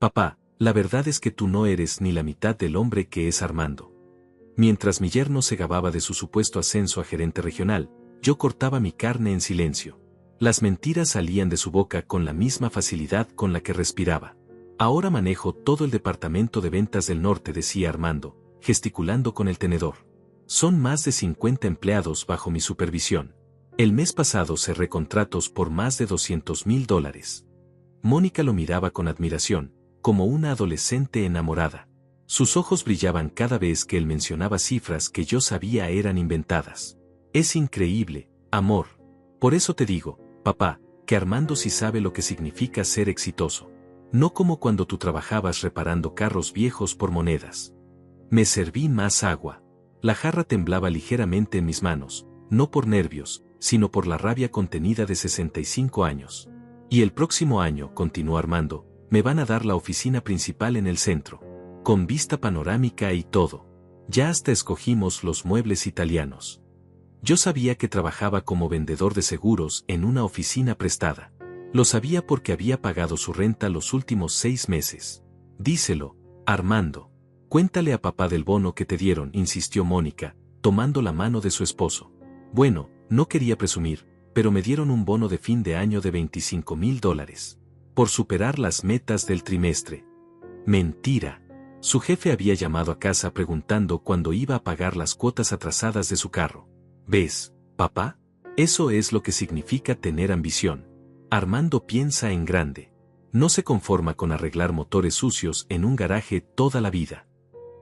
Papá, la verdad es que tú no eres ni la mitad del hombre que es Armando. Mientras mi yerno se gababa de su supuesto ascenso a gerente regional, yo cortaba mi carne en silencio. Las mentiras salían de su boca con la misma facilidad con la que respiraba. Ahora manejo todo el departamento de ventas del norte, decía Armando, gesticulando con el tenedor. Son más de 50 empleados bajo mi supervisión. El mes pasado cerré contratos por más de $200,000. Mónica lo miraba con admiración, como una adolescente enamorada. Sus ojos brillaban cada vez que él mencionaba cifras que yo sabía eran inventadas. Es increíble, amor. Por eso te digo, papá, que Armando sí sabe lo que significa ser exitoso. No como cuando tú trabajabas reparando carros viejos por monedas. Me serví más agua. La jarra temblaba ligeramente en mis manos, no por nervios, sino por la rabia contenida de 65 años. Y el próximo año, continuó Armando, me van a dar la oficina principal en el centro. Con vista panorámica y todo. Ya hasta escogimos los muebles italianos. Yo sabía que trabajaba como vendedor de seguros en una oficina prestada. Lo sabía porque había pagado su renta los últimos 6 meses. Díselo, Armando. Cuéntale a papá del bono que te dieron, insistió Mónica, tomando la mano de su esposo. Bueno, no quería presumir, pero me dieron un bono de fin de año de $25,000. Por superar las metas del trimestre. Mentira. Su jefe había llamado a casa preguntando cuándo iba a pagar las cuotas atrasadas de su carro. ¿Ves, papá? Eso es lo que significa tener ambición. Armando piensa en grande. No se conforma con arreglar motores sucios en un garaje toda la vida.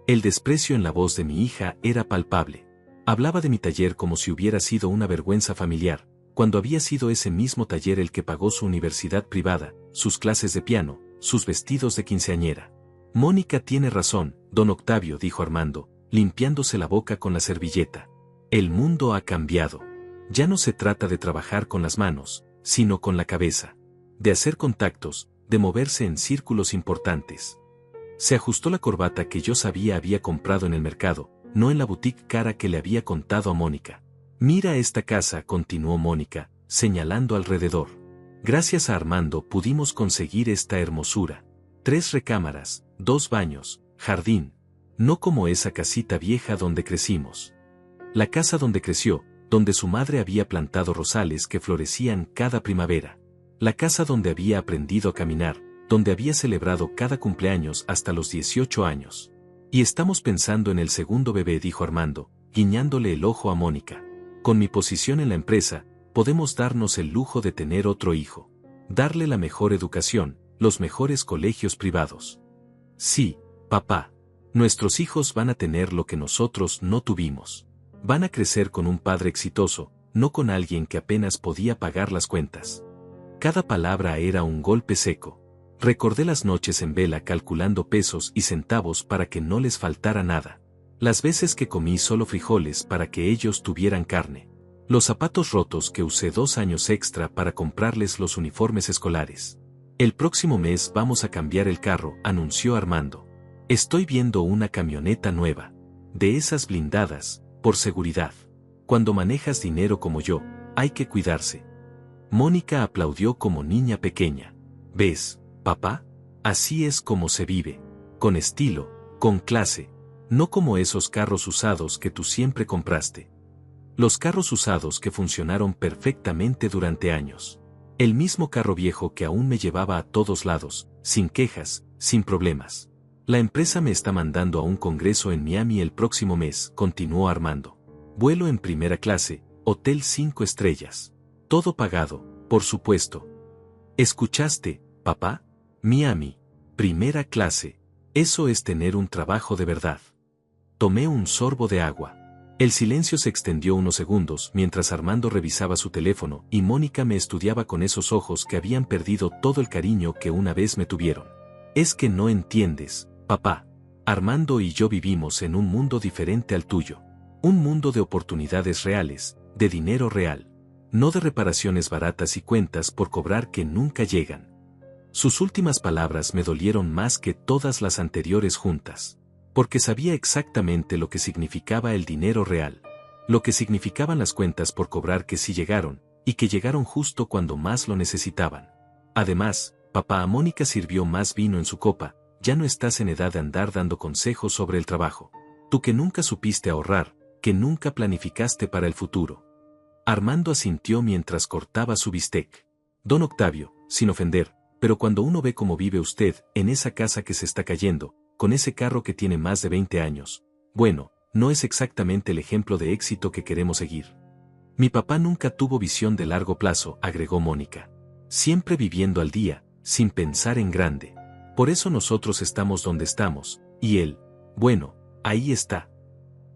El desprecio en la voz de mi hija era palpable. Hablaba de mi taller como si hubiera sido una vergüenza familiar, cuando había sido ese mismo taller el que pagó su universidad privada, sus clases de piano, sus vestidos de quinceañera. Mónica tiene razón, don Octavio, dijo Armando, limpiándose la boca con la servilleta. El mundo ha cambiado. Ya no se trata de trabajar con las manos, sino con la cabeza. De hacer contactos, de moverse en círculos importantes. Se ajustó la corbata que yo sabía había comprado en el mercado, no en la boutique cara que le había contado a Mónica. Mira esta casa, continuó Mónica, señalando alrededor. Gracias a Armando pudimos conseguir esta hermosura. 3 recámaras, 2 baños, jardín. No como esa casita vieja donde crecimos. La casa donde creció, donde su madre había plantado rosales que florecían cada primavera. La casa donde había aprendido a caminar, donde había celebrado cada cumpleaños hasta los 18 años. Y estamos pensando en el segundo bebé, dijo Armando, guiñándole el ojo a Mónica. Con mi posición en la empresa, podemos darnos el lujo de tener otro hijo. Darle la mejor educación, los mejores colegios privados. Sí, papá. Nuestros hijos van a tener lo que nosotros no tuvimos. Van a crecer con un padre exitoso, no con alguien que apenas podía pagar las cuentas. Cada palabra era un golpe seco. Recordé las noches en vela calculando pesos y centavos para que no les faltara nada. Las veces que comí solo frijoles para que ellos tuvieran carne. Los zapatos rotos que usé 2 años extra para comprarles los uniformes escolares. El próximo mes vamos a cambiar el carro, anunció Armando. Estoy viendo una camioneta nueva. De esas blindadas, por seguridad. Cuando manejas dinero como yo, hay que cuidarse. Mónica aplaudió como niña pequeña. ¿Ves, papá? Así es como se vive. Con estilo, con clase. No como esos carros usados que tú siempre compraste. Los carros usados que funcionaron perfectamente durante años. El mismo carro viejo que aún me llevaba a todos lados, sin quejas, sin problemas. La empresa me está mandando a un congreso en Miami el próximo mes, continuó Armando. Vuelo en primera clase, hotel 5 estrellas. Todo pagado, por supuesto. ¿Escuchaste, papá? Miami, primera clase. Eso es tener un trabajo de verdad. Tomé un sorbo de agua. El silencio se extendió unos segundos mientras Armando revisaba su teléfono y Mónica me estudiaba con esos ojos que habían perdido todo el cariño que una vez me tuvieron. Es que no entiendes, papá. Armando y yo vivimos en un mundo diferente al tuyo. Un mundo de oportunidades reales, de dinero real. No de reparaciones baratas y cuentas por cobrar que nunca llegan. Sus últimas palabras me dolieron más que todas las anteriores juntas. Porque sabía exactamente lo que significaba el dinero real. Lo que significaban las cuentas por cobrar que sí llegaron, y que llegaron justo cuando más lo necesitaban. Además, Papá, Mónica sirvió más vino en su copa, ya no estás en edad de andar dando consejos sobre el trabajo. Tú que nunca supiste ahorrar, que nunca planificaste para el futuro. Armando asintió mientras cortaba su bistec. Don Octavio, sin ofender, pero cuando uno ve cómo vive usted, en esa casa que se está cayendo, con ese carro que tiene más de 20 años, bueno, no es exactamente el ejemplo de éxito que queremos seguir. Mi papá nunca tuvo visión de largo plazo, agregó Mónica. Siempre viviendo al día, sin pensar en grande. Por eso nosotros estamos donde estamos, y él, bueno, ahí está.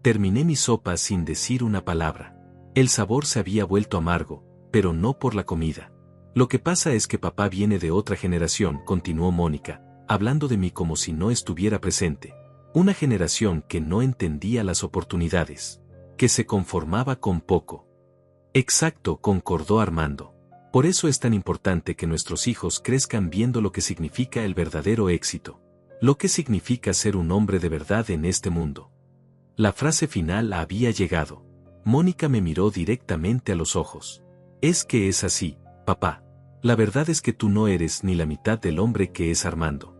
Terminé mi sopa sin decir una palabra. El sabor se había vuelto amargo, pero no por la comida. Lo que pasa es que papá viene de otra generación, continuó Mónica, hablando de mí como si no estuviera presente. Una generación que no entendía las oportunidades, que se conformaba con poco. Exacto, concordó Armando. Por eso es tan importante que nuestros hijos crezcan viendo lo que significa el verdadero éxito. Lo que significa ser un hombre de verdad en este mundo. La frase final había llegado. Mónica me miró directamente a los ojos. Es que es así, papá. La verdad es que tú no eres ni la mitad del hombre que es Armando.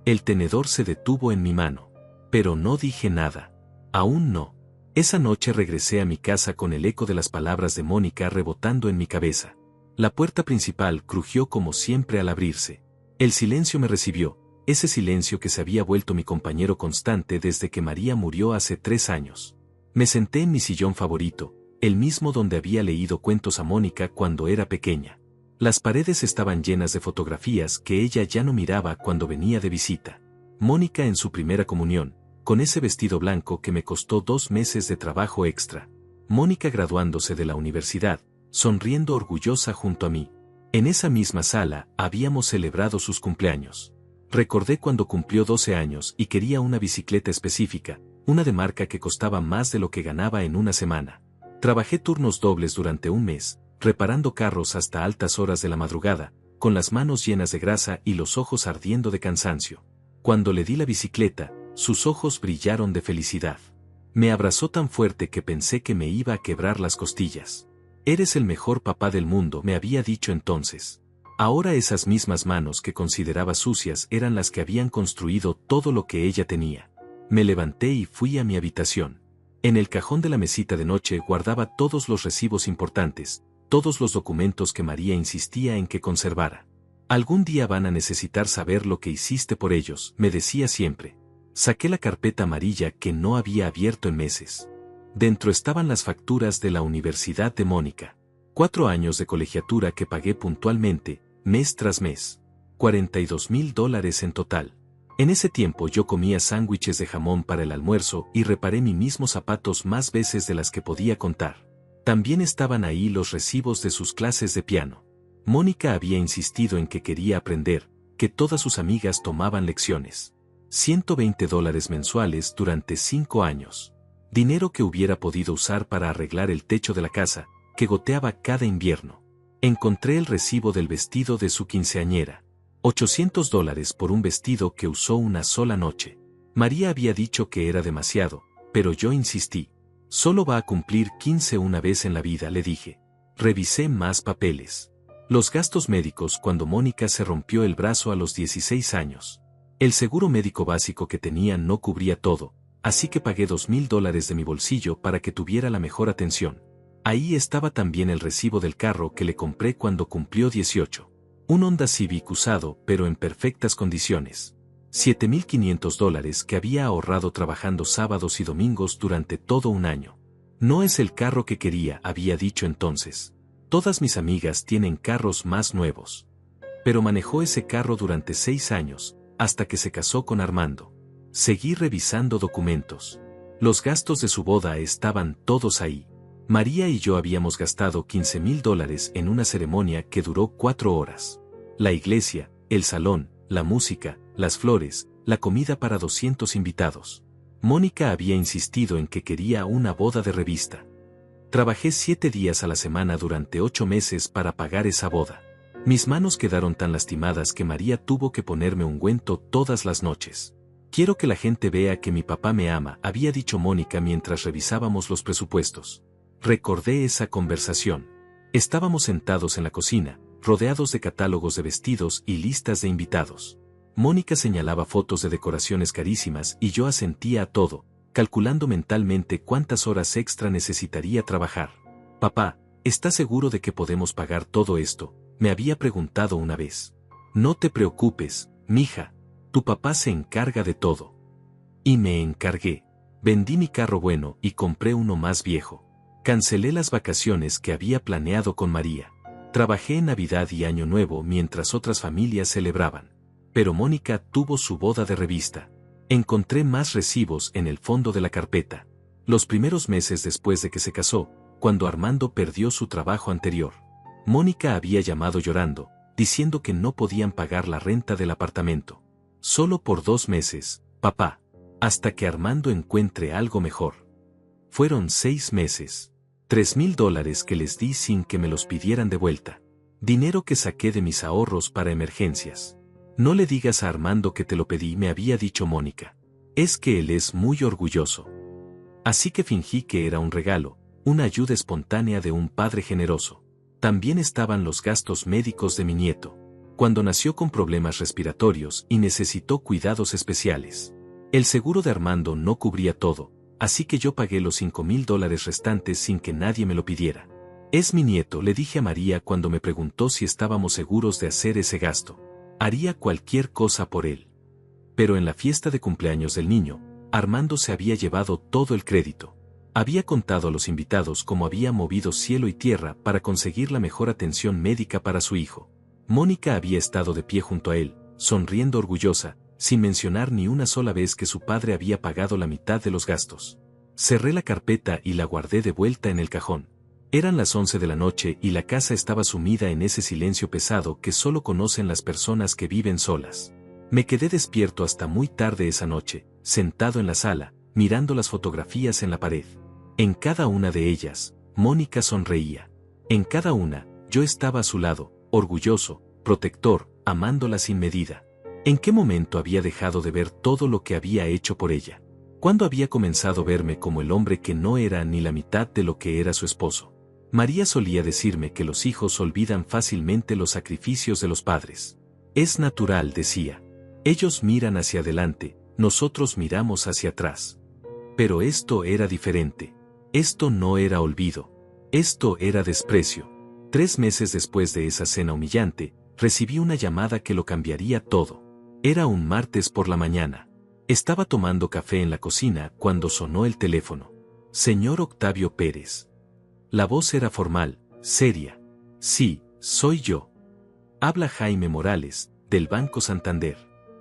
El tenedor se detuvo en mi mano. Pero no dije nada. Aún no. Esa noche regresé a mi casa con el eco de las palabras de Mónica rebotando en mi cabeza. La puerta principal crujió como siempre al abrirse. El silencio me recibió, ese silencio que se había vuelto mi compañero constante desde que María murió hace 3 años. Me senté en mi sillón favorito, el mismo donde había leído cuentos a Mónica cuando era pequeña. Las paredes estaban llenas de fotografías que ella ya no miraba cuando venía de visita. Mónica en su primera comunión, con ese vestido blanco que me costó 2 meses de trabajo extra. Mónica graduándose de la universidad, sonriendo orgullosa junto a mí. En esa misma sala habíamos celebrado sus cumpleaños. Recordé cuando cumplió 12 años y quería una bicicleta específica, una de marca que costaba más de lo que ganaba en una semana. Trabajé turnos dobles durante un mes, reparando carros hasta altas horas de la madrugada, con las manos llenas de grasa y los ojos ardiendo de cansancio. Cuando le di la bicicleta, sus ojos brillaron de felicidad. Me abrazó tan fuerte que pensé que me iba a quebrar las costillas. Eres el mejor papá del mundo, me había dicho entonces. Ahora esas mismas manos que consideraba sucias eran las que habían construido todo lo que ella tenía. Me levanté y fui a mi habitación. En el cajón de la mesita de noche guardaba todos los recibos importantes, todos los documentos que María insistía en que conservara. Algún día van a necesitar saber lo que hiciste por ellos, me decía siempre. Saqué la carpeta amarilla que no había abierto en meses. Dentro estaban las facturas de la Universidad de Mónica. 4 años de colegiatura que pagué puntualmente, mes tras mes. $42,000 en total. En ese tiempo yo comía sándwiches de jamón para el almuerzo y reparé mis mismos zapatos más veces de las que podía contar. También estaban ahí los recibos de sus clases de piano. Mónica había insistido en que quería aprender, que todas sus amigas tomaban lecciones. $120 mensuales durante 5 años. Dinero que hubiera podido usar para arreglar el techo de la casa, que goteaba cada invierno. Encontré el recibo del vestido de su quinceañera. $800 por un vestido que usó una sola noche. María había dicho que era demasiado, pero yo insistí. Solo va a cumplir 15 una vez en la vida, le dije. Revisé más papeles. Los gastos médicos cuando Mónica se rompió el brazo a los 16 años. El seguro médico básico que tenía no cubría todo, así que pagué $2,000 de mi bolsillo para que tuviera la mejor atención. Ahí estaba también el recibo del carro que le compré cuando cumplió 18. Un Honda Civic usado pero en perfectas condiciones. $7,500 que había ahorrado trabajando sábados y domingos durante todo un año. No es el carro que quería, había dicho entonces. Todas mis amigas tienen carros más nuevos. Pero manejó ese carro durante 6 años, hasta que se casó con Armando. Seguí revisando documentos. Los gastos de su boda estaban todos ahí. María y yo habíamos gastado $15,000 en una ceremonia que duró 4 horas. La iglesia, el salón, la música, las flores, la comida para 200 invitados. Mónica había insistido en que quería una boda de revista. Trabajé 7 días a la semana durante 8 meses para pagar esa boda. Mis manos quedaron tan lastimadas que María tuvo que ponerme ungüento todas las noches. Quiero que la gente vea que mi papá me ama, había dicho Mónica mientras revisábamos los presupuestos. Recordé esa conversación. Estábamos sentados en la cocina, rodeados de catálogos de vestidos y listas de invitados. Mónica señalaba fotos de decoraciones carísimas y yo asentía a todo, calculando mentalmente cuántas horas extra necesitaría trabajar. Papá, ¿estás seguro de que podemos pagar todo esto?, me había preguntado una vez. No te preocupes, mija, tu papá se encarga de todo. Y me encargué. Vendí mi carro bueno y compré uno más viejo. Cancelé las vacaciones que había planeado con María. Trabajé en Navidad y Año Nuevo mientras otras familias celebraban. Pero Mónica tuvo su boda de revista. Encontré más recibos en el fondo de la carpeta. Los primeros meses después de que se casó, cuando Armando perdió su trabajo anterior. Mónica había llamado llorando, diciendo que no podían pagar la renta del apartamento. Solo por 2 meses, papá, hasta que Armando encuentre algo mejor. Fueron 6 meses. $3,000 que les di sin que me los pidieran de vuelta. Dinero que saqué de mis ahorros para emergencias. No le digas a Armando que te lo pedí, me había dicho Mónica. Es que él es muy orgulloso. Así que fingí que era un regalo, una ayuda espontánea de un padre generoso. También estaban los gastos médicos de mi nieto, cuando nació con problemas respiratorios y necesitó cuidados especiales. El seguro de Armando no cubría todo, así que yo pagué los $5,000 restantes sin que nadie me lo pidiera. Es mi nieto, le dije a María cuando me preguntó si estábamos seguros de hacer ese gasto. Haría cualquier cosa por él. Pero en la fiesta de cumpleaños del niño, Armando se había llevado todo el crédito. Había contado a los invitados cómo había movido cielo y tierra para conseguir la mejor atención médica para su hijo. Mónica había estado de pie junto a él, sonriendo orgullosa, sin mencionar ni una sola vez que su padre había pagado la mitad de los gastos. Cerré la carpeta y la guardé de vuelta en el cajón. Eran las 11 de la noche y la casa estaba sumida en ese silencio pesado que solo conocen las personas que viven solas. Me quedé despierto hasta muy tarde esa noche, sentado en la sala, mirando las fotografías en la pared. En cada una de ellas, Mónica sonreía. En cada una, yo estaba a su lado, orgulloso, protector, amándola sin medida. ¿En qué momento había dejado de ver todo lo que había hecho por ella? ¿Cuándo había comenzado a verme como el hombre que no era ni la mitad de lo que era su esposo? María solía decirme que los hijos olvidan fácilmente los sacrificios de los padres. Es natural, decía. Ellos miran hacia adelante, nosotros miramos hacia atrás. Pero esto era diferente. Esto no era olvido. Esto era desprecio. 3 meses después de esa cena humillante, recibí una llamada que lo cambiaría todo. Era un martes por la mañana. Estaba tomando café en la cocina cuando sonó el teléfono. Señor Octavio Pérez. La voz era formal, seria. Sí, soy yo. Habla Jaime Morales, del Banco Santander.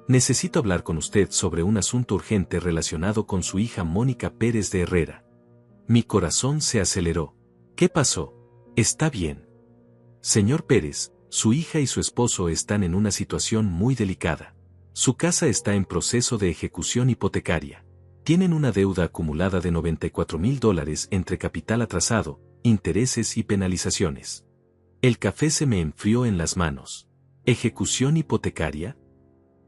Necesito hablar con usted sobre un asunto urgente relacionado con su hija Mónica Pérez de Herrera. Mi corazón se aceleró. ¿Qué pasó? Está bien. Señor Pérez, su hija y su esposo están en una situación muy delicada. Su casa está en proceso de ejecución hipotecaria. Tienen una deuda acumulada de $94,000 entre capital atrasado, intereses y penalizaciones. El café se me enfrió en las manos. ¿Ejecución hipotecaria?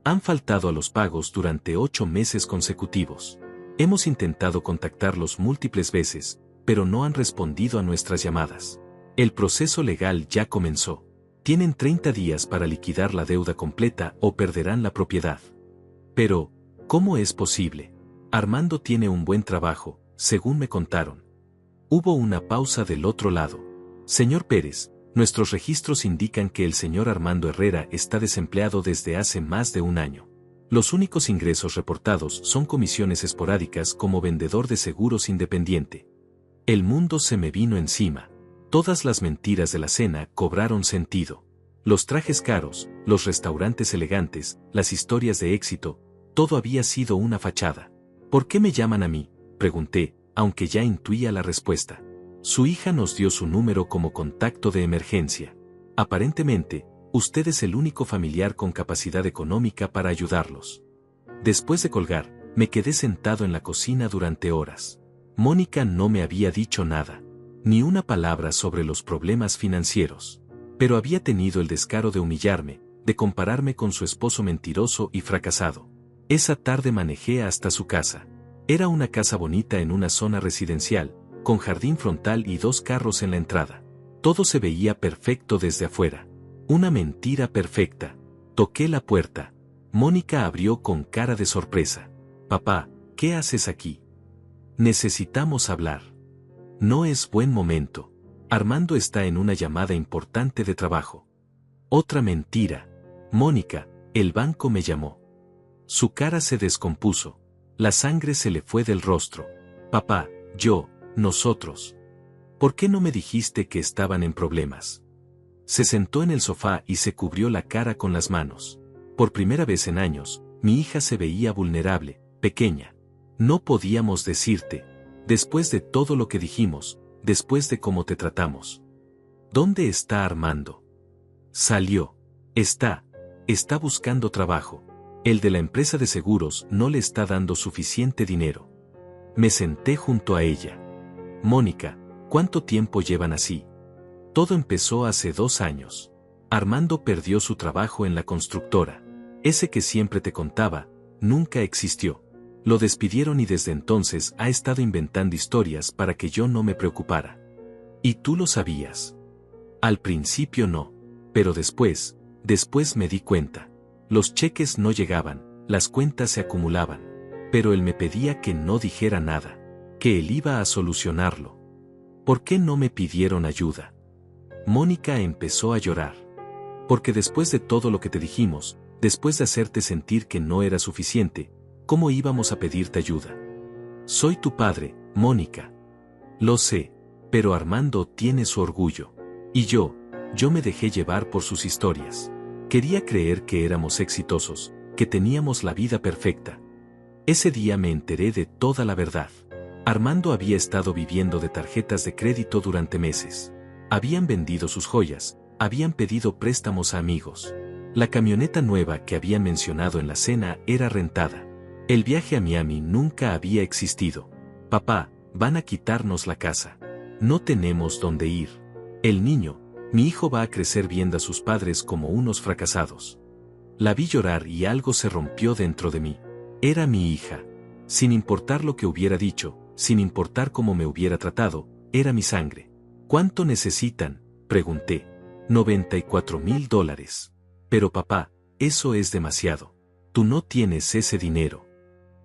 Han faltado a los pagos durante 8 meses consecutivos. Hemos intentado contactarlos múltiples veces, pero no han respondido a nuestras llamadas. El proceso legal ya comenzó. Tienen 30 días para liquidar la deuda completa o perderán la propiedad. Pero, ¿cómo es posible? Armando tiene un buen trabajo, según me contaron. Hubo una pausa del otro lado. Señor Pérez, nuestros registros indican que el señor Armando Herrera está desempleado desde hace más de 1 año. Los únicos ingresos reportados son comisiones esporádicas como vendedor de seguros independiente. El mundo se me vino encima. Todas las mentiras de la cena cobraron sentido. Los trajes caros, los restaurantes elegantes, las historias de éxito, todo había sido una fachada. ¿Por qué me llaman a mí?, pregunté, aunque ya intuía la respuesta. Su hija nos dio su número como contacto de emergencia. Aparentemente, usted es el único familiar con capacidad económica para ayudarlos. Después de colgar, me quedé sentado en la cocina durante horas. Mónica no me había dicho nada, ni una palabra sobre los problemas financieros. Pero había tenido el descaro de humillarme, de compararme con su esposo mentiroso y fracasado. Esa tarde manejé hasta su casa. Era una casa bonita en una zona residencial, con jardín frontal y 2 carros en la entrada. Todo se veía perfecto desde afuera. Una mentira perfecta. Toqué la puerta. Mónica abrió con cara de sorpresa. Papá, ¿qué haces aquí? Necesitamos hablar. No es buen momento. Armando está en una llamada importante de trabajo. Otra mentira. Mónica, el banco me llamó. Su cara se descompuso. La sangre se le fue del rostro. Papá, nosotros. ¿Por qué no me dijiste que estaban en problemas? Se sentó en el sofá y se cubrió la cara con las manos. Por primera vez en años, mi hija se veía vulnerable, pequeña. No podíamos decirte, después de todo lo que dijimos, después de cómo te tratamos. ¿Dónde está Armando? Salió. Está buscando trabajo. El de la empresa de seguros no le está dando suficiente dinero. Me senté junto a ella. Mónica, ¿cuánto tiempo llevan así? Todo empezó hace 2 años. Armando perdió su trabajo en la constructora. Ese que siempre te contaba, nunca existió. Lo despidieron y desde entonces ha estado inventando historias para que yo no me preocupara. ¿Y tú lo sabías? Al principio no, pero después me di cuenta. Los cheques no llegaban, las cuentas se acumulaban, pero él me pedía que no dijera nada, que él iba a solucionarlo. ¿Por qué no me pidieron ayuda? Mónica empezó a llorar. Porque después de todo lo que te dijimos, después de hacerte sentir que no era suficiente, ¿cómo íbamos a pedirte ayuda? Soy tu padre, Mónica. Lo sé, pero Armando tiene su orgullo. Y yo me dejé llevar por sus historias. Quería creer que éramos exitosos, que teníamos la vida perfecta. Ese día me enteré de toda la verdad. Armando había estado viviendo de tarjetas de crédito durante meses. Habían vendido sus joyas, habían pedido préstamos a amigos. La camioneta nueva que habían mencionado en la cena era rentada. El viaje a Miami nunca había existido. Papá, van a quitarnos la casa. No tenemos dónde ir. El niño, mi hijo va a crecer viendo a sus padres como unos fracasados. La vi llorar y algo se rompió dentro de mí. Era mi hija. Sin importar lo que hubiera dicho, sin importar cómo me hubiera tratado, era mi sangre. ¿Cuánto necesitan?, pregunté. $94,000. Pero papá, eso es demasiado. Tú no tienes ese dinero.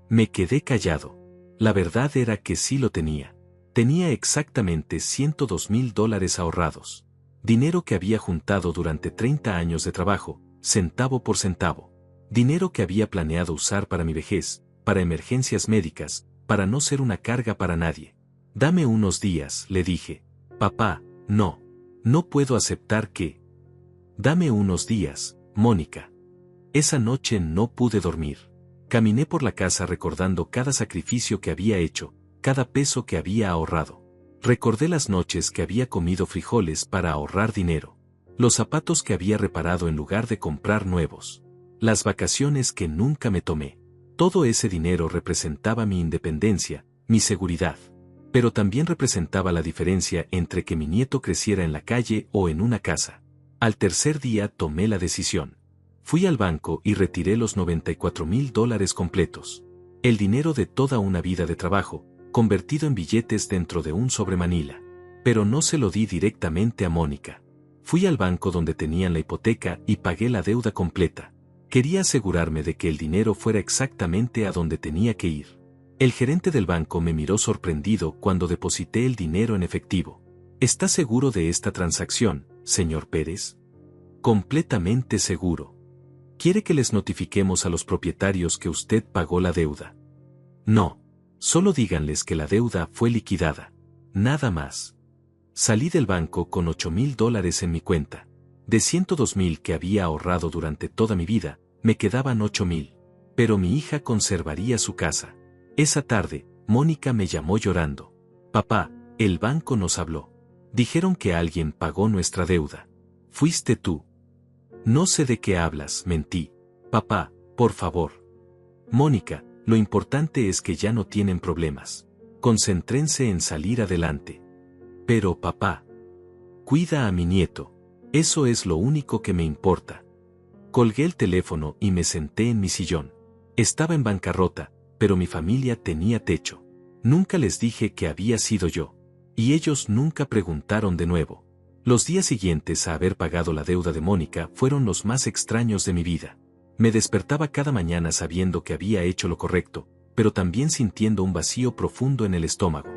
Me quedé callado. La verdad era que sí lo tenía. Tenía exactamente $102,000 ahorrados. Dinero que había juntado durante 30 años de trabajo, centavo por centavo. Dinero que había planeado usar para mi vejez, para emergencias médicas, para no ser una carga para nadie. Dame unos días, le dije. Papá, no puedo aceptar que... Dame unos días, Mónica. Esa noche no pude dormir. Caminé por la casa recordando cada sacrificio que había hecho, cada peso que había ahorrado. Recordé las noches que había comido frijoles para ahorrar dinero. Los zapatos que había reparado en lugar de comprar nuevos. Las vacaciones que nunca me tomé. Todo ese dinero representaba mi independencia, mi seguridad. Pero también representaba la diferencia entre que mi nieto creciera en la calle o en una casa. Al tercer día tomé la decisión. Fui al banco y retiré los $94,000 completos. El dinero de toda una vida de trabajo, convertido en billetes dentro de un sobremanila. Pero no se lo di directamente a Mónica. Fui al banco donde tenían la hipoteca y pagué la deuda completa. Quería asegurarme de que el dinero fuera exactamente a donde tenía que ir. El gerente del banco me miró sorprendido cuando deposité el dinero en efectivo. ¿Está seguro de esta transacción, señor Pérez? Completamente seguro. ¿Quiere que les notifiquemos a los propietarios que usted pagó la deuda? No. Solo díganles que la deuda fue liquidada. Nada más. Salí del banco con $8,000 en mi cuenta. De $102,000 que había ahorrado durante toda mi vida, me quedaban $8,000. Pero mi hija conservaría su casa. Esa tarde, Mónica me llamó llorando. Papá, el banco nos habló. Dijeron que alguien pagó nuestra deuda. ¿Fuiste tú? No sé de qué hablas, mentí. Papá, por favor. Mónica, lo importante es que ya no tienen problemas. Concéntrense en salir adelante. Pero papá, cuida a mi nieto. Eso es lo único que me importa. Colgué el teléfono y me senté en mi sillón. Estaba en bancarrota, pero mi familia tenía techo. Nunca les dije que había sido yo. Y ellos nunca preguntaron de nuevo. Los días siguientes a haber pagado la deuda de Mónica fueron los más extraños de mi vida. Me despertaba cada mañana sabiendo que había hecho lo correcto, pero también sintiendo un vacío profundo en el estómago.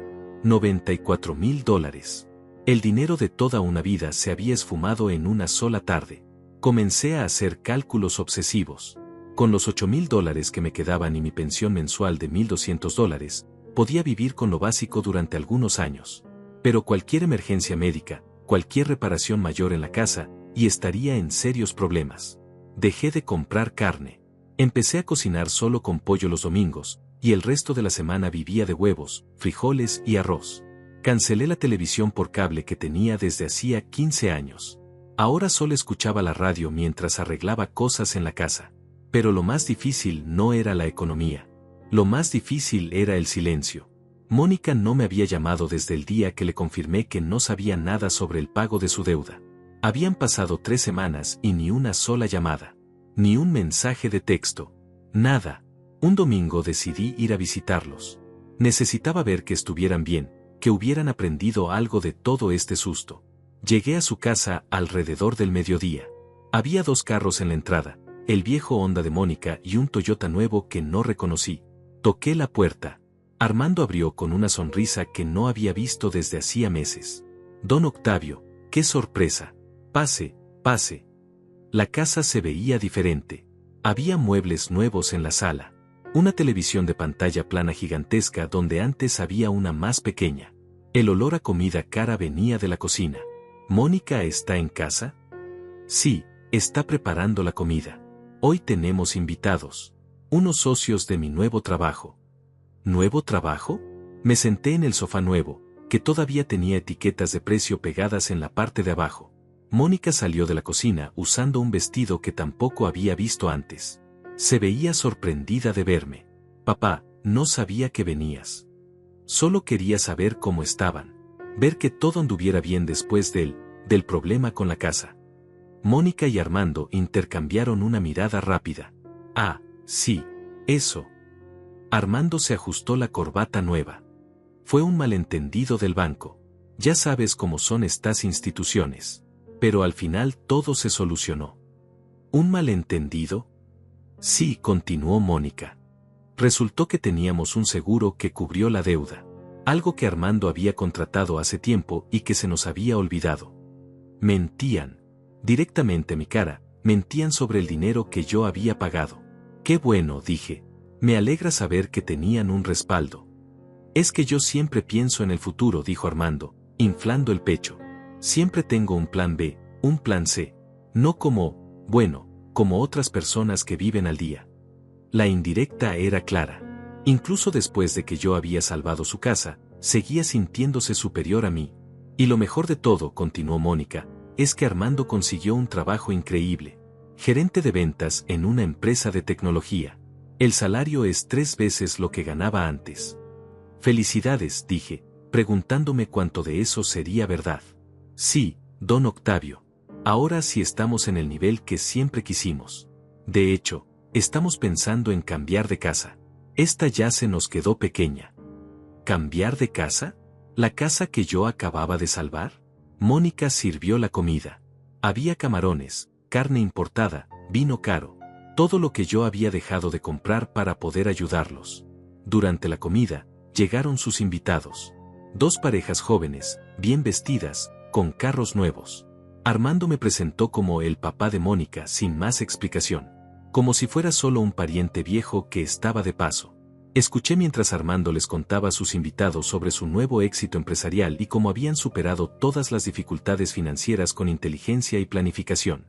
$94,000. El dinero de toda una vida se había esfumado en una sola tarde. Comencé a hacer cálculos obsesivos. Con los $8,000 que me quedaban y mi pensión mensual de $1,200, podía vivir con lo básico durante algunos años. Pero cualquier emergencia médica, cualquier reparación mayor en la casa, y estaría en serios problemas. Dejé de comprar carne. Empecé a cocinar solo con pollo los domingos, y el resto de la semana vivía de huevos, frijoles y arroz. Cancelé la televisión por cable que tenía desde hacía 15 años. Ahora solo escuchaba la radio mientras arreglaba cosas en la casa. Pero lo más difícil no era la economía. Lo más difícil era el silencio. Mónica no me había llamado desde el día que le confirmé que no sabía nada sobre el pago de su deuda. Habían pasado 3 semanas y ni una sola llamada. Ni un mensaje de texto. Nada. Un domingo decidí ir a visitarlos. Necesitaba ver que estuvieran bien, que hubieran aprendido algo de todo este susto. Llegué a su casa alrededor del mediodía. Había 2 carros en la entrada, el viejo Honda de Mónica y un Toyota nuevo que no reconocí. Toqué la puerta. Armando abrió con una sonrisa que no había visto desde hacía meses. Don Octavio, qué sorpresa. Pase, pase. La casa se veía diferente. Había muebles nuevos en la sala. Una televisión de pantalla plana gigantesca donde antes había una más pequeña. El olor a comida cara venía de la cocina. ¿Mónica está en casa? Sí, está preparando la comida. Hoy tenemos invitados. Unos socios de mi nuevo trabajo. ¿Nuevo trabajo? Me senté en el sofá nuevo, que todavía tenía etiquetas de precio pegadas en la parte de abajo. Mónica salió de la cocina usando un vestido que tampoco había visto antes. Se veía sorprendida de verme. Papá, no sabía que venías. Solo quería saber cómo estaban. Ver que todo anduviera bien después del problema con la casa. Mónica y Armando intercambiaron una mirada rápida. Ah, sí, eso. Armando se ajustó la corbata nueva. Fue un malentendido del banco. Ya sabes cómo son estas instituciones. Pero al final todo se solucionó. ¿Un malentendido? Sí, continuó Mónica. Resultó que teníamos un seguro que cubrió la deuda. Algo que Armando había contratado hace tiempo y que se nos había olvidado. Mentían. Directamente a mi cara, mentían sobre el dinero que yo había pagado. Qué bueno, dije. Me alegra saber que tenían un respaldo. Es que yo siempre pienso en el futuro, dijo Armando, inflando el pecho. Siempre tengo un plan B, un plan C. No como, bueno, como otras personas que viven al día. La indirecta era clara. Incluso después de que yo había salvado su casa, seguía sintiéndose superior a mí. Y lo mejor de todo, continuó Mónica, es que Armando consiguió un trabajo increíble. Gerente de ventas en una empresa de tecnología. El salario es 3 veces lo que ganaba antes. Felicidades, dije, preguntándome cuánto de eso sería verdad. Sí, don Octavio. Ahora sí estamos en el nivel que siempre quisimos. De hecho, estamos pensando en cambiar de casa. Esta ya se nos quedó pequeña. ¿Cambiar de casa? ¿La casa que yo acababa de salvar? Mónica sirvió la comida. Había camarones, carne importada, vino caro. Todo lo que yo había dejado de comprar para poder ayudarlos. Durante la comida, llegaron sus invitados. 2 parejas jóvenes, bien vestidas, con carros nuevos. Armando me presentó como el papá de Mónica sin más explicación. Como si fuera solo un pariente viejo que estaba de paso. Escuché mientras Armando les contaba a sus invitados sobre su nuevo éxito empresarial y cómo habían superado todas las dificultades financieras con inteligencia y planificación.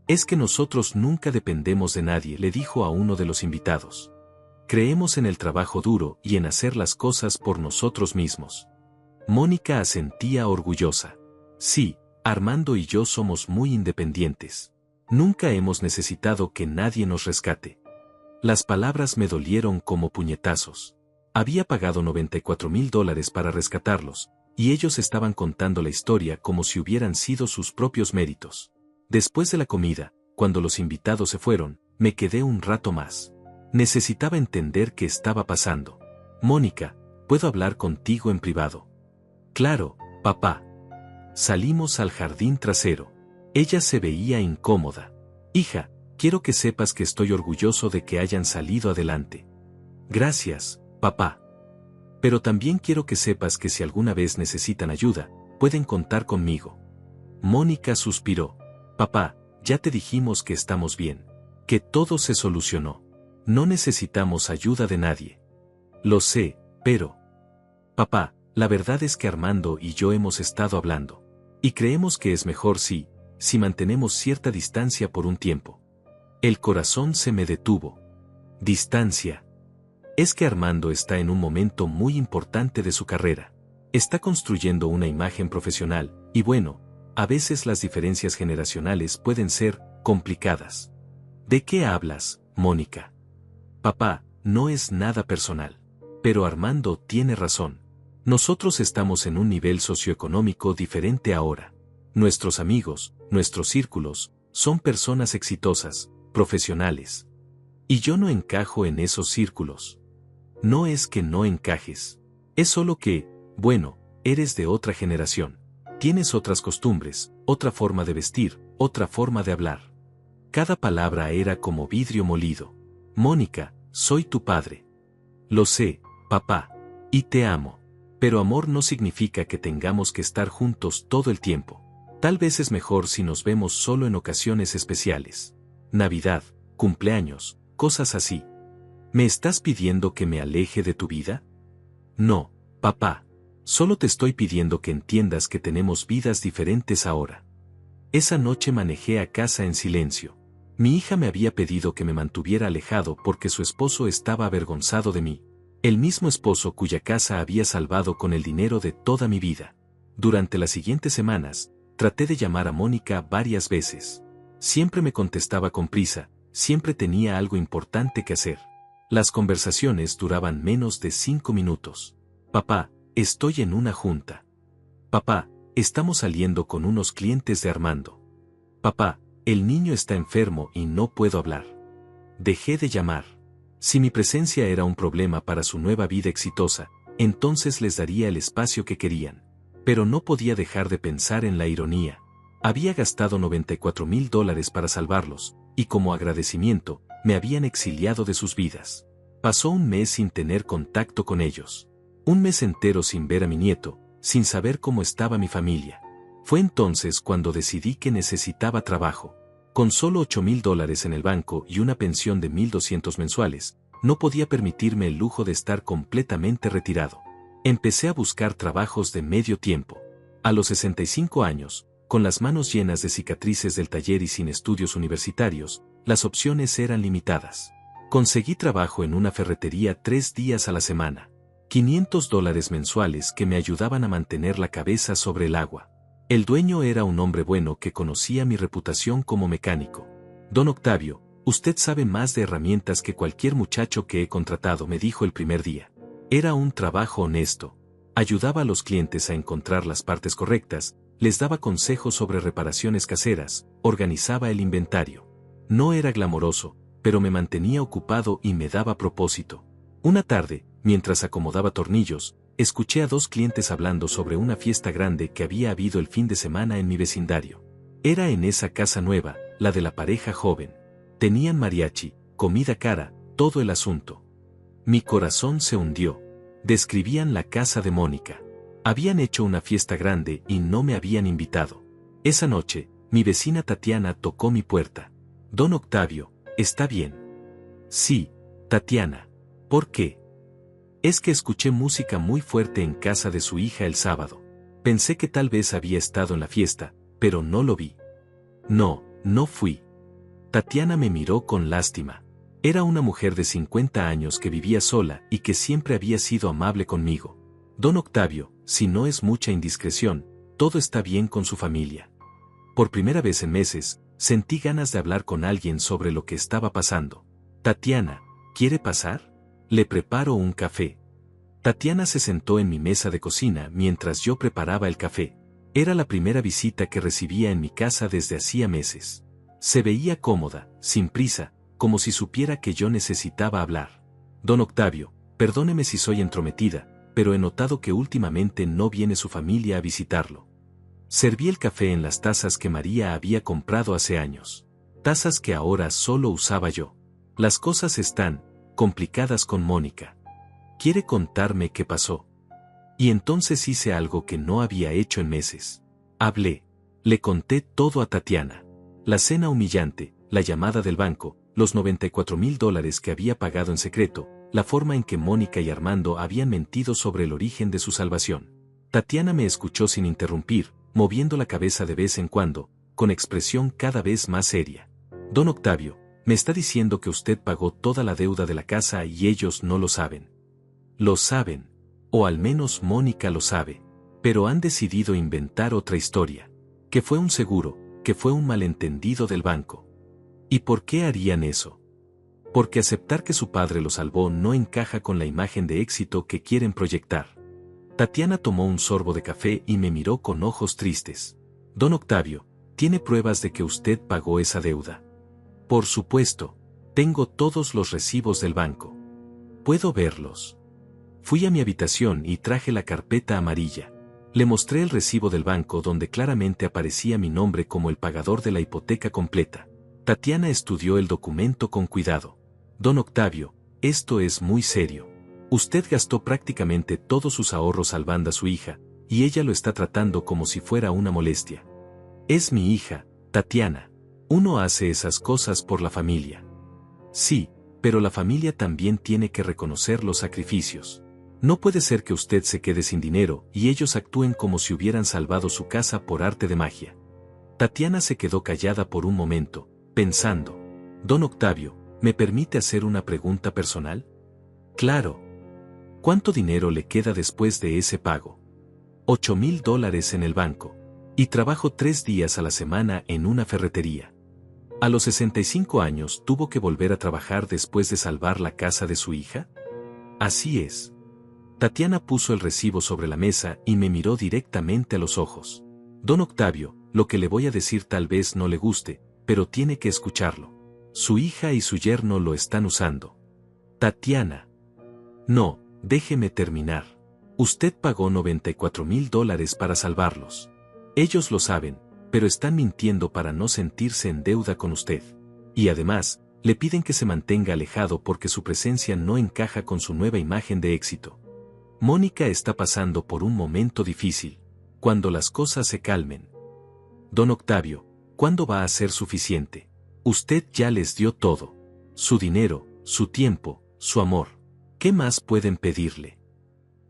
Es que nosotros nunca dependemos de nadie, le dijo a uno de los invitados. Creemos en el trabajo duro y en hacer las cosas por nosotros mismos. Mónica asentía orgullosa. Sí, Armando y yo somos muy independientes. Nunca hemos necesitado que nadie nos rescate. Las palabras me dolieron como puñetazos. Había pagado $94,000 para rescatarlos, y ellos estaban contando la historia como si hubieran sido sus propios méritos. Después de la comida, cuando los invitados se fueron, me quedé un rato más. Necesitaba entender qué estaba pasando. Mónica, ¿puedo hablar contigo en privado? Claro, papá. Salimos al jardín trasero. Ella se veía incómoda. Hija, quiero que sepas que estoy orgulloso de que hayan salido adelante. Gracias, papá. Pero también quiero que sepas que si alguna vez necesitan ayuda, pueden contar conmigo. Mónica suspiró. Papá, ya te dijimos que estamos bien. Que todo se solucionó. No necesitamos ayuda de nadie. Lo sé, pero... Papá, la verdad es que Armando y yo hemos estado hablando. Y creemos que es mejor si mantenemos cierta distancia por un tiempo. El corazón se me detuvo. Distancia. Es que Armando está en un momento muy importante de su carrera. Está construyendo una imagen profesional, y bueno, a veces las diferencias generacionales pueden ser complicadas. ¿De qué hablas, Mónica? Papá, no es nada personal. Pero Armando tiene razón. Nosotros estamos en un nivel socioeconómico diferente ahora. Nuestros amigos, nuestros círculos, son personas exitosas, profesionales. Y yo no encajo en esos círculos. No es que no encajes. Es solo que, bueno, eres de otra generación. Tienes otras costumbres, otra forma de vestir, otra forma de hablar. Cada palabra era como vidrio molido. Mónica, soy tu padre. Lo sé, papá. Y te amo. Pero amor no significa que tengamos que estar juntos todo el tiempo. Tal vez es mejor si nos vemos solo en ocasiones especiales. Navidad, cumpleaños, cosas así. ¿Me estás pidiendo que me aleje de tu vida? No, papá. Solo te estoy pidiendo que entiendas que tenemos vidas diferentes ahora. Esa noche manejé a casa en silencio. Mi hija me había pedido que me mantuviera alejado porque su esposo estaba avergonzado de mí. El mismo esposo cuya casa había salvado con el dinero de toda mi vida. Durante las siguientes semanas, traté de llamar a Mónica varias veces. Siempre me contestaba con prisa, siempre tenía algo importante que hacer. Las conversaciones duraban menos de 5 minutos. Papá, estoy en una junta. Papá, estamos saliendo con unos clientes de Armando. Papá, el niño está enfermo y no puedo hablar. Dejé de llamar. Si mi presencia era un problema para su nueva vida exitosa, entonces les daría el espacio que querían. Pero no podía dejar de pensar en la ironía. Había gastado $94,000 para salvarlos, y como agradecimiento, me habían exiliado de sus vidas. Pasó un mes sin tener contacto con ellos. Un mes entero sin ver a mi nieto, sin saber cómo estaba mi familia. Fue entonces cuando decidí que necesitaba trabajo. Con solo $8,000 en el banco y una pensión de 1,200 mensuales, no podía permitirme el lujo de estar completamente retirado. Empecé a buscar trabajos de medio tiempo. A los 65 años, con las manos llenas de cicatrices del taller y sin estudios universitarios, las opciones eran limitadas. Conseguí trabajo en una ferretería 3 días a la semana. $500 mensuales que me ayudaban a mantener la cabeza sobre el agua. El dueño era un hombre bueno que conocía mi reputación como mecánico. Don Octavio, usted sabe más de herramientas que cualquier muchacho que he contratado, me dijo el primer día. Era un trabajo honesto. Ayudaba a los clientes a encontrar las partes correctas, les daba consejos sobre reparaciones caseras, organizaba el inventario. No era glamoroso, pero me mantenía ocupado y me daba propósito. Una tarde, mientras acomodaba tornillos, escuché a 2 clientes hablando sobre una fiesta grande que había habido el fin de semana en mi vecindario. Era en esa casa nueva, la de la pareja joven. Tenían mariachi, comida cara, todo el asunto. Mi corazón se hundió. Describían la casa de Mónica. Habían hecho una fiesta grande y no me habían invitado. Esa noche, mi vecina Tatiana tocó mi puerta. Don Octavio, ¿está bien? Sí, Tatiana. ¿Por qué? Es que escuché música muy fuerte en casa de su hija el sábado. Pensé que tal vez había estado en la fiesta, pero no lo vi. No, no fui. Tatiana me miró con lástima. Era una mujer de 50 años que vivía sola y que siempre había sido amable conmigo. Don Octavio, si no es mucha indiscreción, todo está bien con su familia. Por primera vez en meses, sentí ganas de hablar con alguien sobre lo que estaba pasando. Tatiana, ¿quiere pasar? Le preparo un café. Tatiana se sentó en mi mesa de cocina mientras yo preparaba el café. Era la primera visita que recibía en mi casa desde hacía meses. Se veía cómoda, sin prisa, como si supiera que yo necesitaba hablar. Don Octavio, perdóneme si soy entrometida, pero he notado que últimamente no viene su familia a visitarlo. Serví el café en las tazas que María había comprado hace años. Tazas que ahora solo usaba yo. Las cosas están complicadas con Mónica. ¿Quiere contarme qué pasó? Y entonces hice algo que no había hecho en meses. Hablé. Le conté todo a Tatiana. La cena humillante, la llamada del banco, los $94,000 que había pagado en secreto, la forma en que Mónica y Armando habían mentido sobre el origen de su salvación. Tatiana me escuchó sin interrumpir, moviendo la cabeza de vez en cuando, con expresión cada vez más seria. Don Octavio, me está diciendo que usted pagó toda la deuda de la casa y ellos no lo saben. Lo saben. O al menos Mónica lo sabe. Pero han decidido inventar otra historia. Que fue un seguro, que fue un malentendido del banco. ¿Y por qué harían eso? Porque aceptar que su padre lo salvó no encaja con la imagen de éxito que quieren proyectar. Tatiana tomó un sorbo de café y me miró con ojos tristes. Don Octavio, ¿tiene pruebas de que usted pagó esa deuda? Por supuesto, tengo todos los recibos del banco. ¿Puedo verlos? Fui a mi habitación y traje la carpeta amarilla. Le mostré el recibo del banco donde claramente aparecía mi nombre como el pagador de la hipoteca completa. Tatiana estudió el documento con cuidado. Don Octavio, esto es muy serio. Usted gastó prácticamente todos sus ahorros salvando a su hija, y ella lo está tratando como si fuera una molestia. Es mi hija, Tatiana. Uno hace esas cosas por la familia. Sí, pero la familia también tiene que reconocer los sacrificios. No puede ser que usted se quede sin dinero y ellos actúen como si hubieran salvado su casa por arte de magia. Tatiana se quedó callada por un momento, pensando. Don Octavio, ¿me permite hacer una pregunta personal? Claro. ¿Cuánto dinero le queda después de ese pago? $8,000 en el banco. Y trabajo 3 días a la semana en una ferretería. ¿A los 65 años tuvo que volver a trabajar después de salvar la casa de su hija? Así es. Tatiana puso el recibo sobre la mesa y me miró directamente a los ojos. Don Octavio, lo que le voy a decir tal vez no le guste, pero tiene que escucharlo. Su hija y su yerno lo están usando. Tatiana. No, déjeme terminar. Usted pagó $94,000 para salvarlos. Ellos lo saben, pero están mintiendo para no sentirse en deuda con usted. Y además, le piden que se mantenga alejado porque su presencia no encaja con su nueva imagen de éxito. Mónica está pasando por un momento difícil. Cuando las cosas se calmen. Don Octavio, ¿cuándo va a ser suficiente? Usted ya les dio todo. Su dinero, su tiempo, su amor. ¿Qué más pueden pedirle?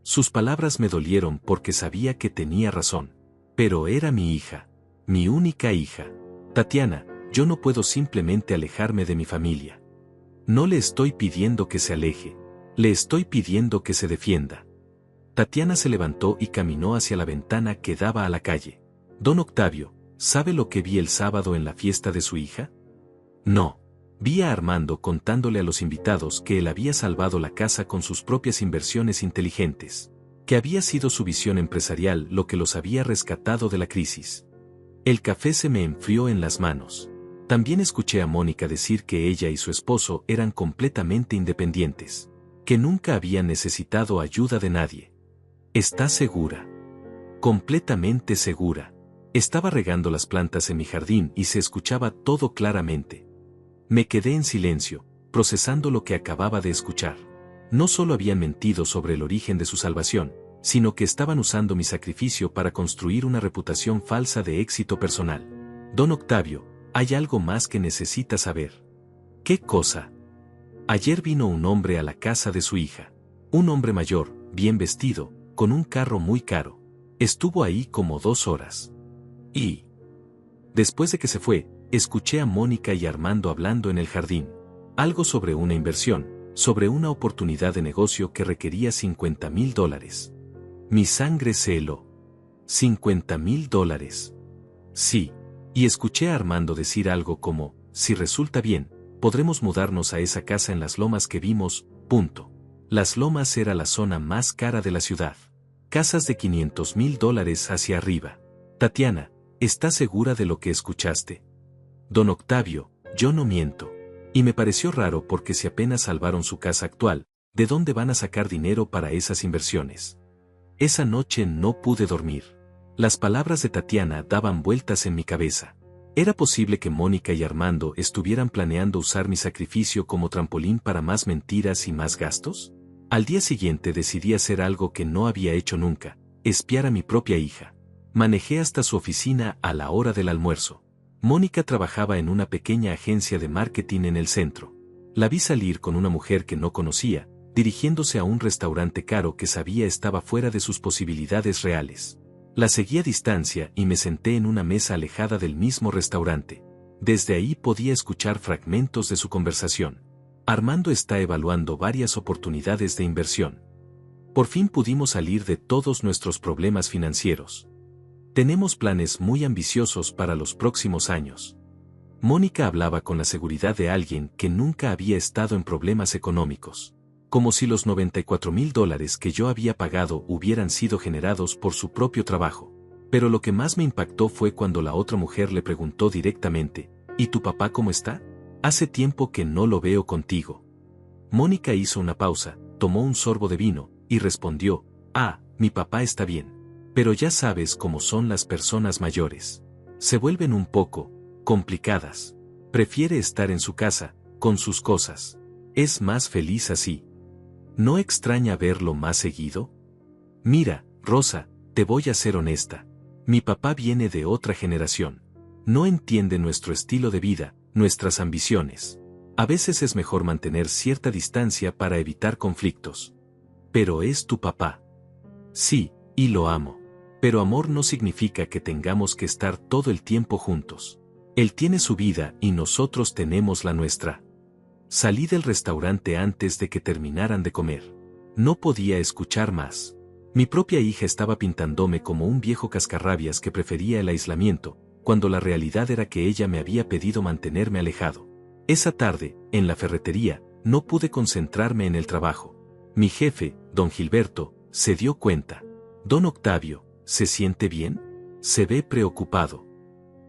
Sus palabras me dolieron porque sabía que tenía razón. Pero era mi hija. Mi única hija. Tatiana, yo no puedo simplemente alejarme de mi familia. No le estoy pidiendo que se aleje. Le estoy pidiendo que se defienda. Tatiana se levantó y caminó hacia la ventana que daba a la calle. Don Octavio, ¿sabe lo que vi el sábado en la fiesta de su hija? No. Vi a Armando contándole a los invitados que él había salvado la casa con sus propias inversiones inteligentes. Que había sido su visión empresarial lo que los había rescatado de la crisis. El café se me enfrió en las manos. También escuché a Mónica decir que ella y su esposo eran completamente independientes. Que nunca habían necesitado ayuda de nadie. ¿Está segura? Completamente segura. Estaba regando las plantas en mi jardín y se escuchaba todo claramente. Me quedé en silencio, procesando lo que acababa de escuchar. No solo habían mentido sobre el origen de su salvación, sino que estaban usando mi sacrificio para construir una reputación falsa de éxito personal. Don Octavio, hay algo más que necesita saber. ¿Qué cosa? Ayer vino un hombre a la casa de su hija. Un hombre mayor, bien vestido, con un carro muy caro. Estuvo ahí como 2 horas. Y después de que se fue, escuché a Mónica y Armando hablando en el jardín. Algo sobre una inversión, sobre una oportunidad de negocio que requería $50,000. Mi sangre se heló. $50,000. Sí. Y escuché a Armando decir algo como, si resulta bien, podremos mudarnos a esa casa en las lomas que vimos, punto. Las Lomas era la zona más cara de la ciudad. Casas de $500,000 hacia arriba. Tatiana, ¿estás segura de lo que escuchaste? Don Octavio, yo no miento. Y me pareció raro porque si apenas salvaron su casa actual, ¿de dónde van a sacar dinero para esas inversiones? Esa noche no pude dormir. Las palabras de Tatiana daban vueltas en mi cabeza. ¿Era posible que Mónica y Armando estuvieran planeando usar mi sacrificio como trampolín para más mentiras y más gastos? Al día siguiente decidí hacer algo que no había hecho nunca: espiar a mi propia hija. Manejé hasta su oficina a la hora del almuerzo. Mónica trabajaba en una pequeña agencia de marketing en el centro. La vi salir con una mujer que no conocía, dirigiéndose a un restaurante caro que sabía estaba fuera de sus posibilidades reales. La seguí a distancia y me senté en una mesa alejada del mismo restaurante. Desde ahí podía escuchar fragmentos de su conversación. Armando está evaluando varias oportunidades de inversión. Por fin pudimos salir de todos nuestros problemas financieros. Tenemos planes muy ambiciosos para los próximos años. Mónica hablaba con la seguridad de alguien que nunca había estado en problemas económicos. Como si los $94,000 que yo había pagado hubieran sido generados por su propio trabajo. Pero lo que más me impactó fue cuando la otra mujer le preguntó directamente: ¿y tu papá cómo está? Hace tiempo que no lo veo contigo. Mónica hizo una pausa, tomó un sorbo de vino, y respondió: mi papá está bien. Pero ya sabes cómo son las personas mayores. Se vuelven un poco complicadas. Prefiere estar en su casa, con sus cosas. Es más feliz así. ¿No extraña verlo más seguido? Mira, Rosa, te voy a ser honesta. Mi papá viene de otra generación. No entiende nuestro estilo de vida, nuestras ambiciones. A veces es mejor mantener cierta distancia para evitar conflictos. Pero es tu papá. Sí, y lo amo. Pero amor no significa que tengamos que estar todo el tiempo juntos. Él tiene su vida y nosotros tenemos la nuestra. Salí del restaurante antes de que terminaran de comer. No podía escuchar más. Mi propia hija estaba pintándome como un viejo cascarrabias que prefería el aislamiento, cuando la realidad era que ella me había pedido mantenerme alejado. Esa tarde, en la ferretería, no pude concentrarme en el trabajo. Mi jefe, don Gilberto, se dio cuenta. Don Octavio, ¿se siente bien? Se ve preocupado.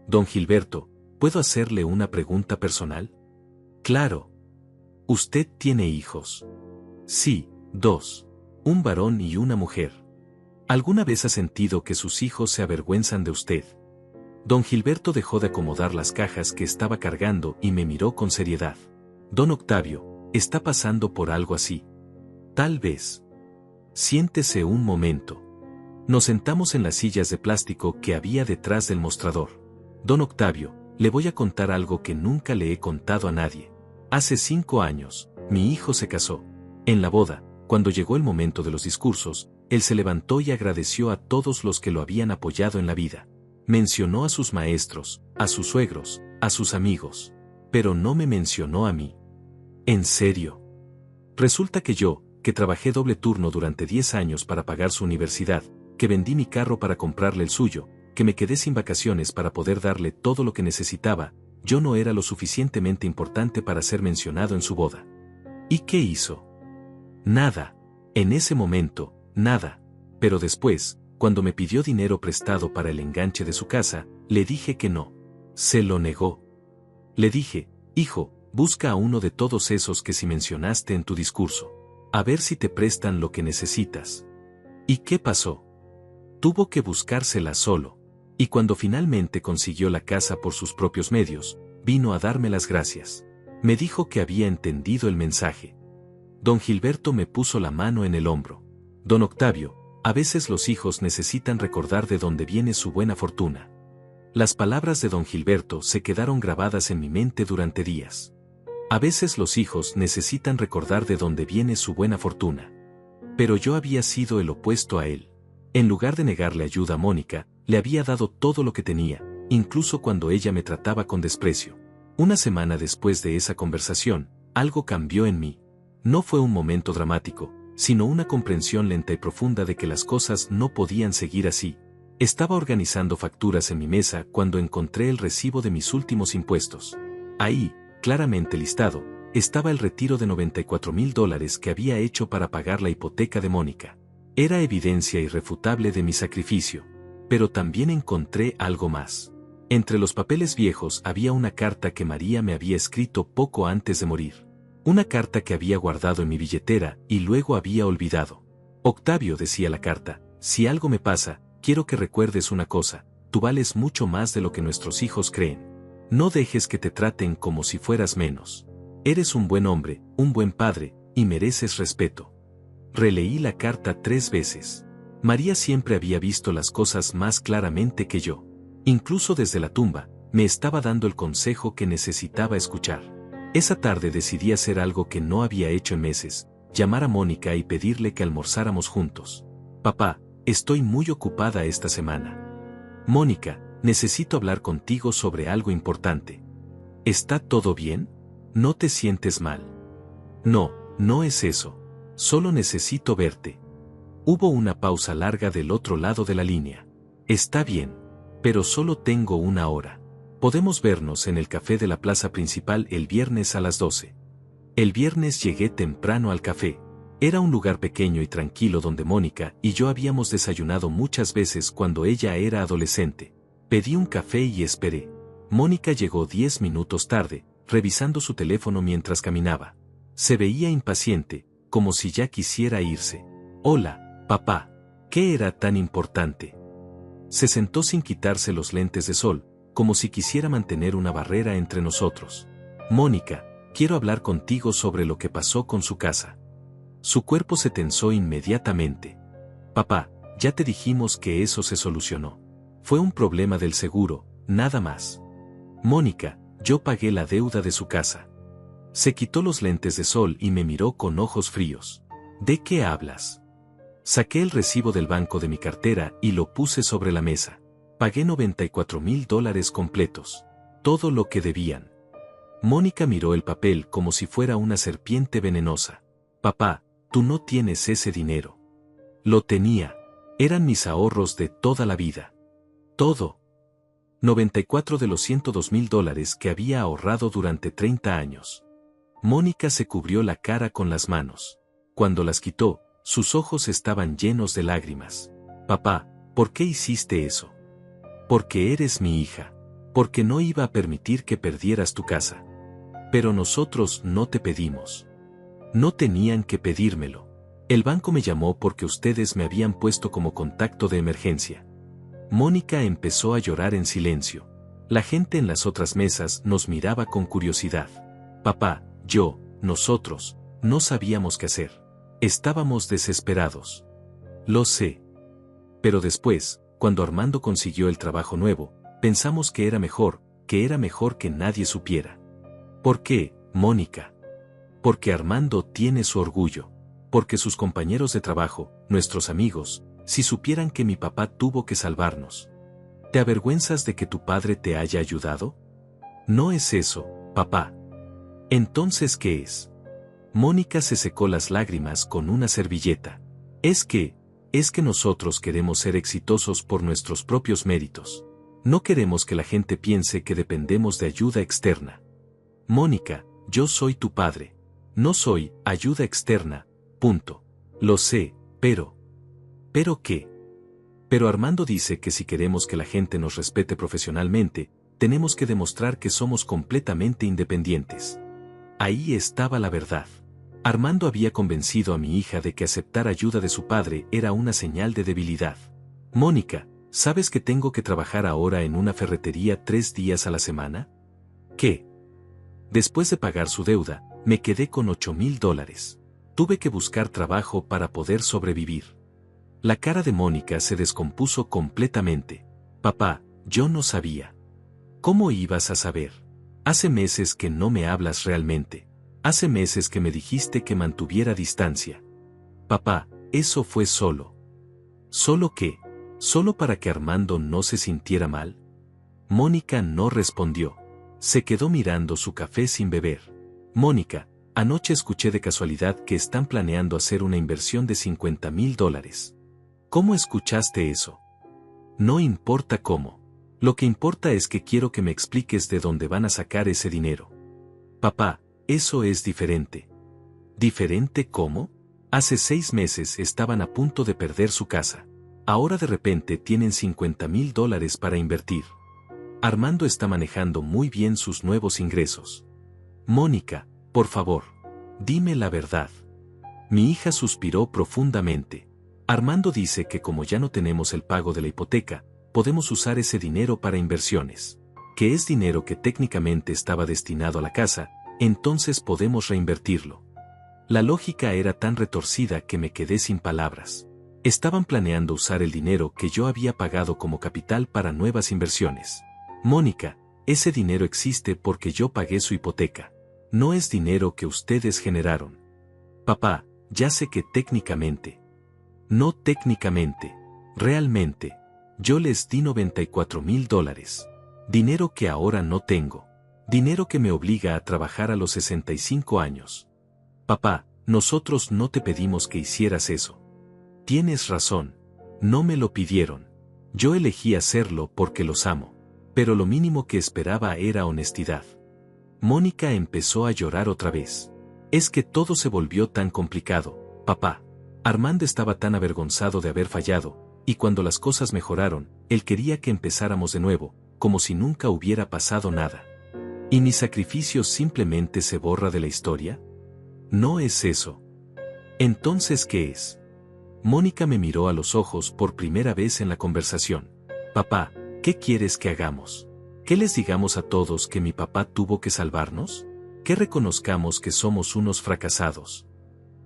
Don Gilberto, ¿puedo hacerle una pregunta personal? Claro. ¿Usted tiene hijos? Sí, 2. Un varón y una mujer. ¿Alguna vez ha sentido que sus hijos se avergüenzan de usted? Don Gilberto dejó de acomodar las cajas que estaba cargando y me miró con seriedad. Don Octavio, ¿está pasando por algo así? Tal vez. Siéntese un momento. Nos sentamos en las sillas de plástico que había detrás del mostrador. Don Octavio, le voy a contar algo que nunca le he contado a nadie. Hace 5 años, mi hijo se casó. En la boda, cuando llegó el momento de los discursos, él se levantó y agradeció a todos los que lo habían apoyado en la vida. Mencionó a sus maestros, a sus suegros, a sus amigos. Pero no me mencionó a mí. ¿En serio? Resulta que yo, que trabajé doble turno durante 10 años para pagar su universidad, que vendí mi carro para comprarle el suyo, que me quedé sin vacaciones para poder darle todo lo que necesitaba, yo no era lo suficientemente importante para ser mencionado en su boda. ¿Y qué hizo? Nada. En ese momento, nada. Pero después, cuando me pidió dinero prestado para el enganche de su casa, le dije que no. Se lo negó. Le dije: hijo, busca a uno de todos esos que sí mencionaste en tu discurso. A ver si te prestan lo que necesitas. ¿Y qué pasó? Tuvo que buscársela solo. Y cuando finalmente consiguió la casa por sus propios medios, vino a darme las gracias. Me dijo que había entendido el mensaje. Don Gilberto me puso la mano en el hombro. Don Octavio, a veces los hijos necesitan recordar de dónde viene su buena fortuna. Las palabras de don Gilberto se quedaron grabadas en mi mente durante días. A veces los hijos necesitan recordar de dónde viene su buena fortuna. Pero yo había sido el opuesto a él. En lugar de negarle ayuda a Mónica, le había dado todo lo que tenía, incluso cuando ella me trataba con desprecio. Una semana después de esa conversación, algo cambió en mí. No fue un momento dramático, sino una comprensión lenta y profunda de que las cosas no podían seguir así. Estaba organizando facturas en mi mesa cuando encontré el recibo de mis últimos impuestos. Ahí, claramente listado, estaba el retiro de $94,000 que había hecho para pagar la hipoteca de Mónica. Era evidencia irrefutable de mi sacrificio. Pero también encontré algo más. Entre los papeles viejos había una carta que María me había escrito poco antes de morir. Una carta que había guardado en mi billetera y luego había olvidado. Octavio, decía la carta, si algo me pasa, quiero que recuerdes una cosa, tú vales mucho más de lo que nuestros hijos creen. No dejes que te traten como si fueras menos. Eres un buen hombre, un buen padre, y mereces respeto. Releí la carta 3 veces. María siempre había visto las cosas más claramente que yo. Incluso desde la tumba, me estaba dando el consejo que necesitaba escuchar. Esa tarde decidí hacer algo que no había hecho en meses, llamar a Mónica y pedirle que almorzáramos juntos. Papá, estoy muy ocupada esta semana. Mónica, necesito hablar contigo sobre algo importante. ¿Está todo bien? ¿No te sientes mal? No, no es eso. Solo necesito verte. Hubo una pausa larga del otro lado de la línea. Está bien, pero solo tengo 1 hora. Podemos vernos en el café de la plaza principal el viernes a las 12. El viernes llegué temprano al café. Era un lugar pequeño y tranquilo donde Mónica y yo habíamos desayunado muchas veces cuando ella era adolescente. Pedí un café y esperé. Mónica llegó 10 minutos tarde, revisando su teléfono mientras caminaba. Se veía impaciente, como si ya quisiera irse. Hola, papá. ¿Qué era tan importante? Se sentó sin quitarse los lentes de sol, como si quisiera mantener una barrera entre nosotros. Mónica, quiero hablar contigo sobre lo que pasó con su casa. Su cuerpo se tensó inmediatamente. Papá, ya te dijimos que eso se solucionó. Fue un problema del seguro, nada más. Mónica, yo pagué la deuda de su casa. Se quitó los lentes de sol y me miró con ojos fríos. ¿De qué hablas? Saqué el recibo del banco de mi cartera y lo puse sobre la mesa. Pagué $94,000 completos. Todo lo que debían. Mónica miró el papel como si fuera una serpiente venenosa. Papá, tú no tienes ese dinero. Lo tenía. Eran mis ahorros de toda la vida. Todo. 94 de los $102,000 que había ahorrado durante 30 años. Mónica se cubrió la cara con las manos. Cuando las quitó, sus ojos estaban llenos de lágrimas. Papá, ¿por qué hiciste eso? Porque eres mi hija. Porque no iba a permitir que perdieras tu casa. Pero nosotros no te pedimos. No tenían que pedírmelo. El banco me llamó porque ustedes me habían puesto como contacto de emergencia. Mónica empezó a llorar en silencio. La gente en las otras mesas nos miraba con curiosidad. Papá, nosotros, no sabíamos qué hacer. Estábamos desesperados. Lo sé. Pero después, cuando Armando consiguió el trabajo nuevo, pensamos que era mejor que nadie supiera. ¿Por qué, Mónica? Porque Armando tiene su orgullo. Porque sus compañeros de trabajo, nuestros amigos, si supieran que mi papá tuvo que salvarnos. ¿Te avergüenzas de que tu padre te haya ayudado? No es eso, papá. ¿Entonces qué es? Mónica se secó las lágrimas con una servilleta. Es que nosotros queremos ser exitosos por nuestros propios méritos. No queremos que la gente piense que dependemos de ayuda externa. Mónica, yo soy tu padre. No soy ayuda externa, punto. Lo sé, pero... ¿Pero qué? Pero Armando dice que si queremos que la gente nos respete profesionalmente, tenemos que demostrar que somos completamente independientes. Ahí estaba la verdad. Armando había convencido a mi hija de que aceptar ayuda de su padre era una señal de debilidad. Mónica, ¿sabes que tengo que trabajar ahora en una ferretería 3 días a la semana? ¿Qué? Después de pagar su deuda, me quedé con $8,000. Tuve que buscar trabajo para poder sobrevivir. La cara de Mónica se descompuso completamente. Papá, yo no sabía. ¿Cómo ibas a saber? Hace meses que no me hablas realmente. Hace meses que me dijiste que mantuviera distancia. Papá, eso fue solo. ¿Solo qué? ¿Solo para que Armando no se sintiera mal? Mónica no respondió. Se quedó mirando su café sin beber. Mónica, anoche escuché de casualidad que están planeando hacer una inversión de $50,000. ¿Cómo escuchaste eso? No importa cómo. Lo que importa es que quiero que me expliques de dónde van a sacar ese dinero. Papá, eso es diferente. ¿Diferente cómo? Hace 6 meses estaban a punto de perder su casa. Ahora de repente tienen $50,000 para invertir. Armando está manejando muy bien sus nuevos ingresos. Mónica, por favor, dime la verdad. Mi hija suspiró profundamente. Armando dice que como ya no tenemos el pago de la hipoteca, podemos usar ese dinero para inversiones. Que es dinero que técnicamente estaba destinado a la casa, entonces podemos reinvertirlo. La lógica era tan retorcida que me quedé sin palabras. Estaban planeando usar el dinero que yo había pagado como capital para nuevas inversiones. Mónica, ese dinero existe porque yo pagué su hipoteca. No es dinero que ustedes generaron. Papá, ya sé que técnicamente. No técnicamente. Realmente. Yo les di $94,000. Dinero que ahora no tengo. Dinero que me obliga a trabajar a los 65 años. Papá, nosotros no te pedimos que hicieras eso. Tienes razón. No me lo pidieron. Yo elegí hacerlo porque los amo. Pero lo mínimo que esperaba era honestidad. Mónica empezó a llorar otra vez. Es que todo se volvió tan complicado, papá. Armando estaba tan avergonzado de haber fallado, y cuando las cosas mejoraron, él quería que empezáramos de nuevo, como si nunca hubiera pasado nada. ¿Y mi sacrificio simplemente se borra de la historia? No es eso. Entonces, ¿qué es? Mónica me miró a los ojos por primera vez en la conversación. Papá, ¿qué quieres que hagamos? ¿Que les digamos a todos que mi papá tuvo que salvarnos? ¿Que reconozcamos que somos unos fracasados?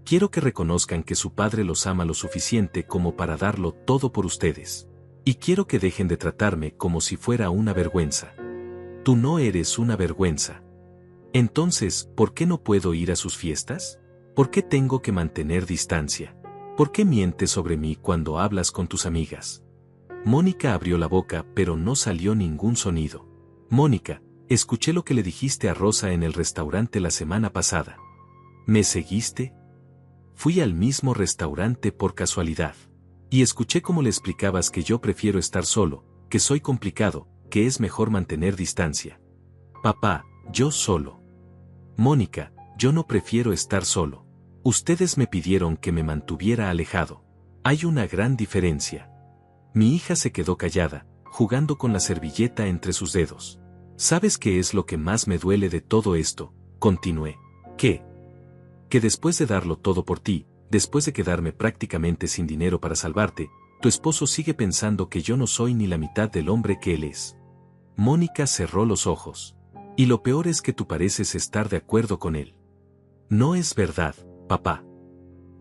Quiero que reconozcan que su padre los ama lo suficiente como para darlo todo por ustedes. Y quiero que dejen de tratarme como si fuera una vergüenza. Tú no eres una vergüenza. Entonces, ¿por qué no puedo ir a sus fiestas? ¿Por qué tengo que mantener distancia? ¿Por qué mientes sobre mí cuando hablas con tus amigas? Mónica abrió la boca, pero no salió ningún sonido. Mónica, escuché lo que le dijiste a Rosa en el restaurante la semana pasada. ¿Me seguiste? Fui al mismo restaurante por casualidad. Y escuché cómo le explicabas que yo prefiero estar solo, que soy complicado, que es mejor mantener distancia. Papá, yo solo. Mónica, yo no prefiero estar solo. Ustedes me pidieron que me mantuviera alejado. Hay una gran diferencia. Mi hija se quedó callada, jugando con la servilleta entre sus dedos. ¿Sabes qué es lo que más me duele de todo esto? Continué. ¿Qué? Que después de darlo todo por ti, después de quedarme prácticamente sin dinero para salvarte, tu esposo sigue pensando que yo no soy ni la mitad del hombre que él es. Mónica cerró los ojos. Y lo peor es que tú pareces estar de acuerdo con él. No es verdad, papá.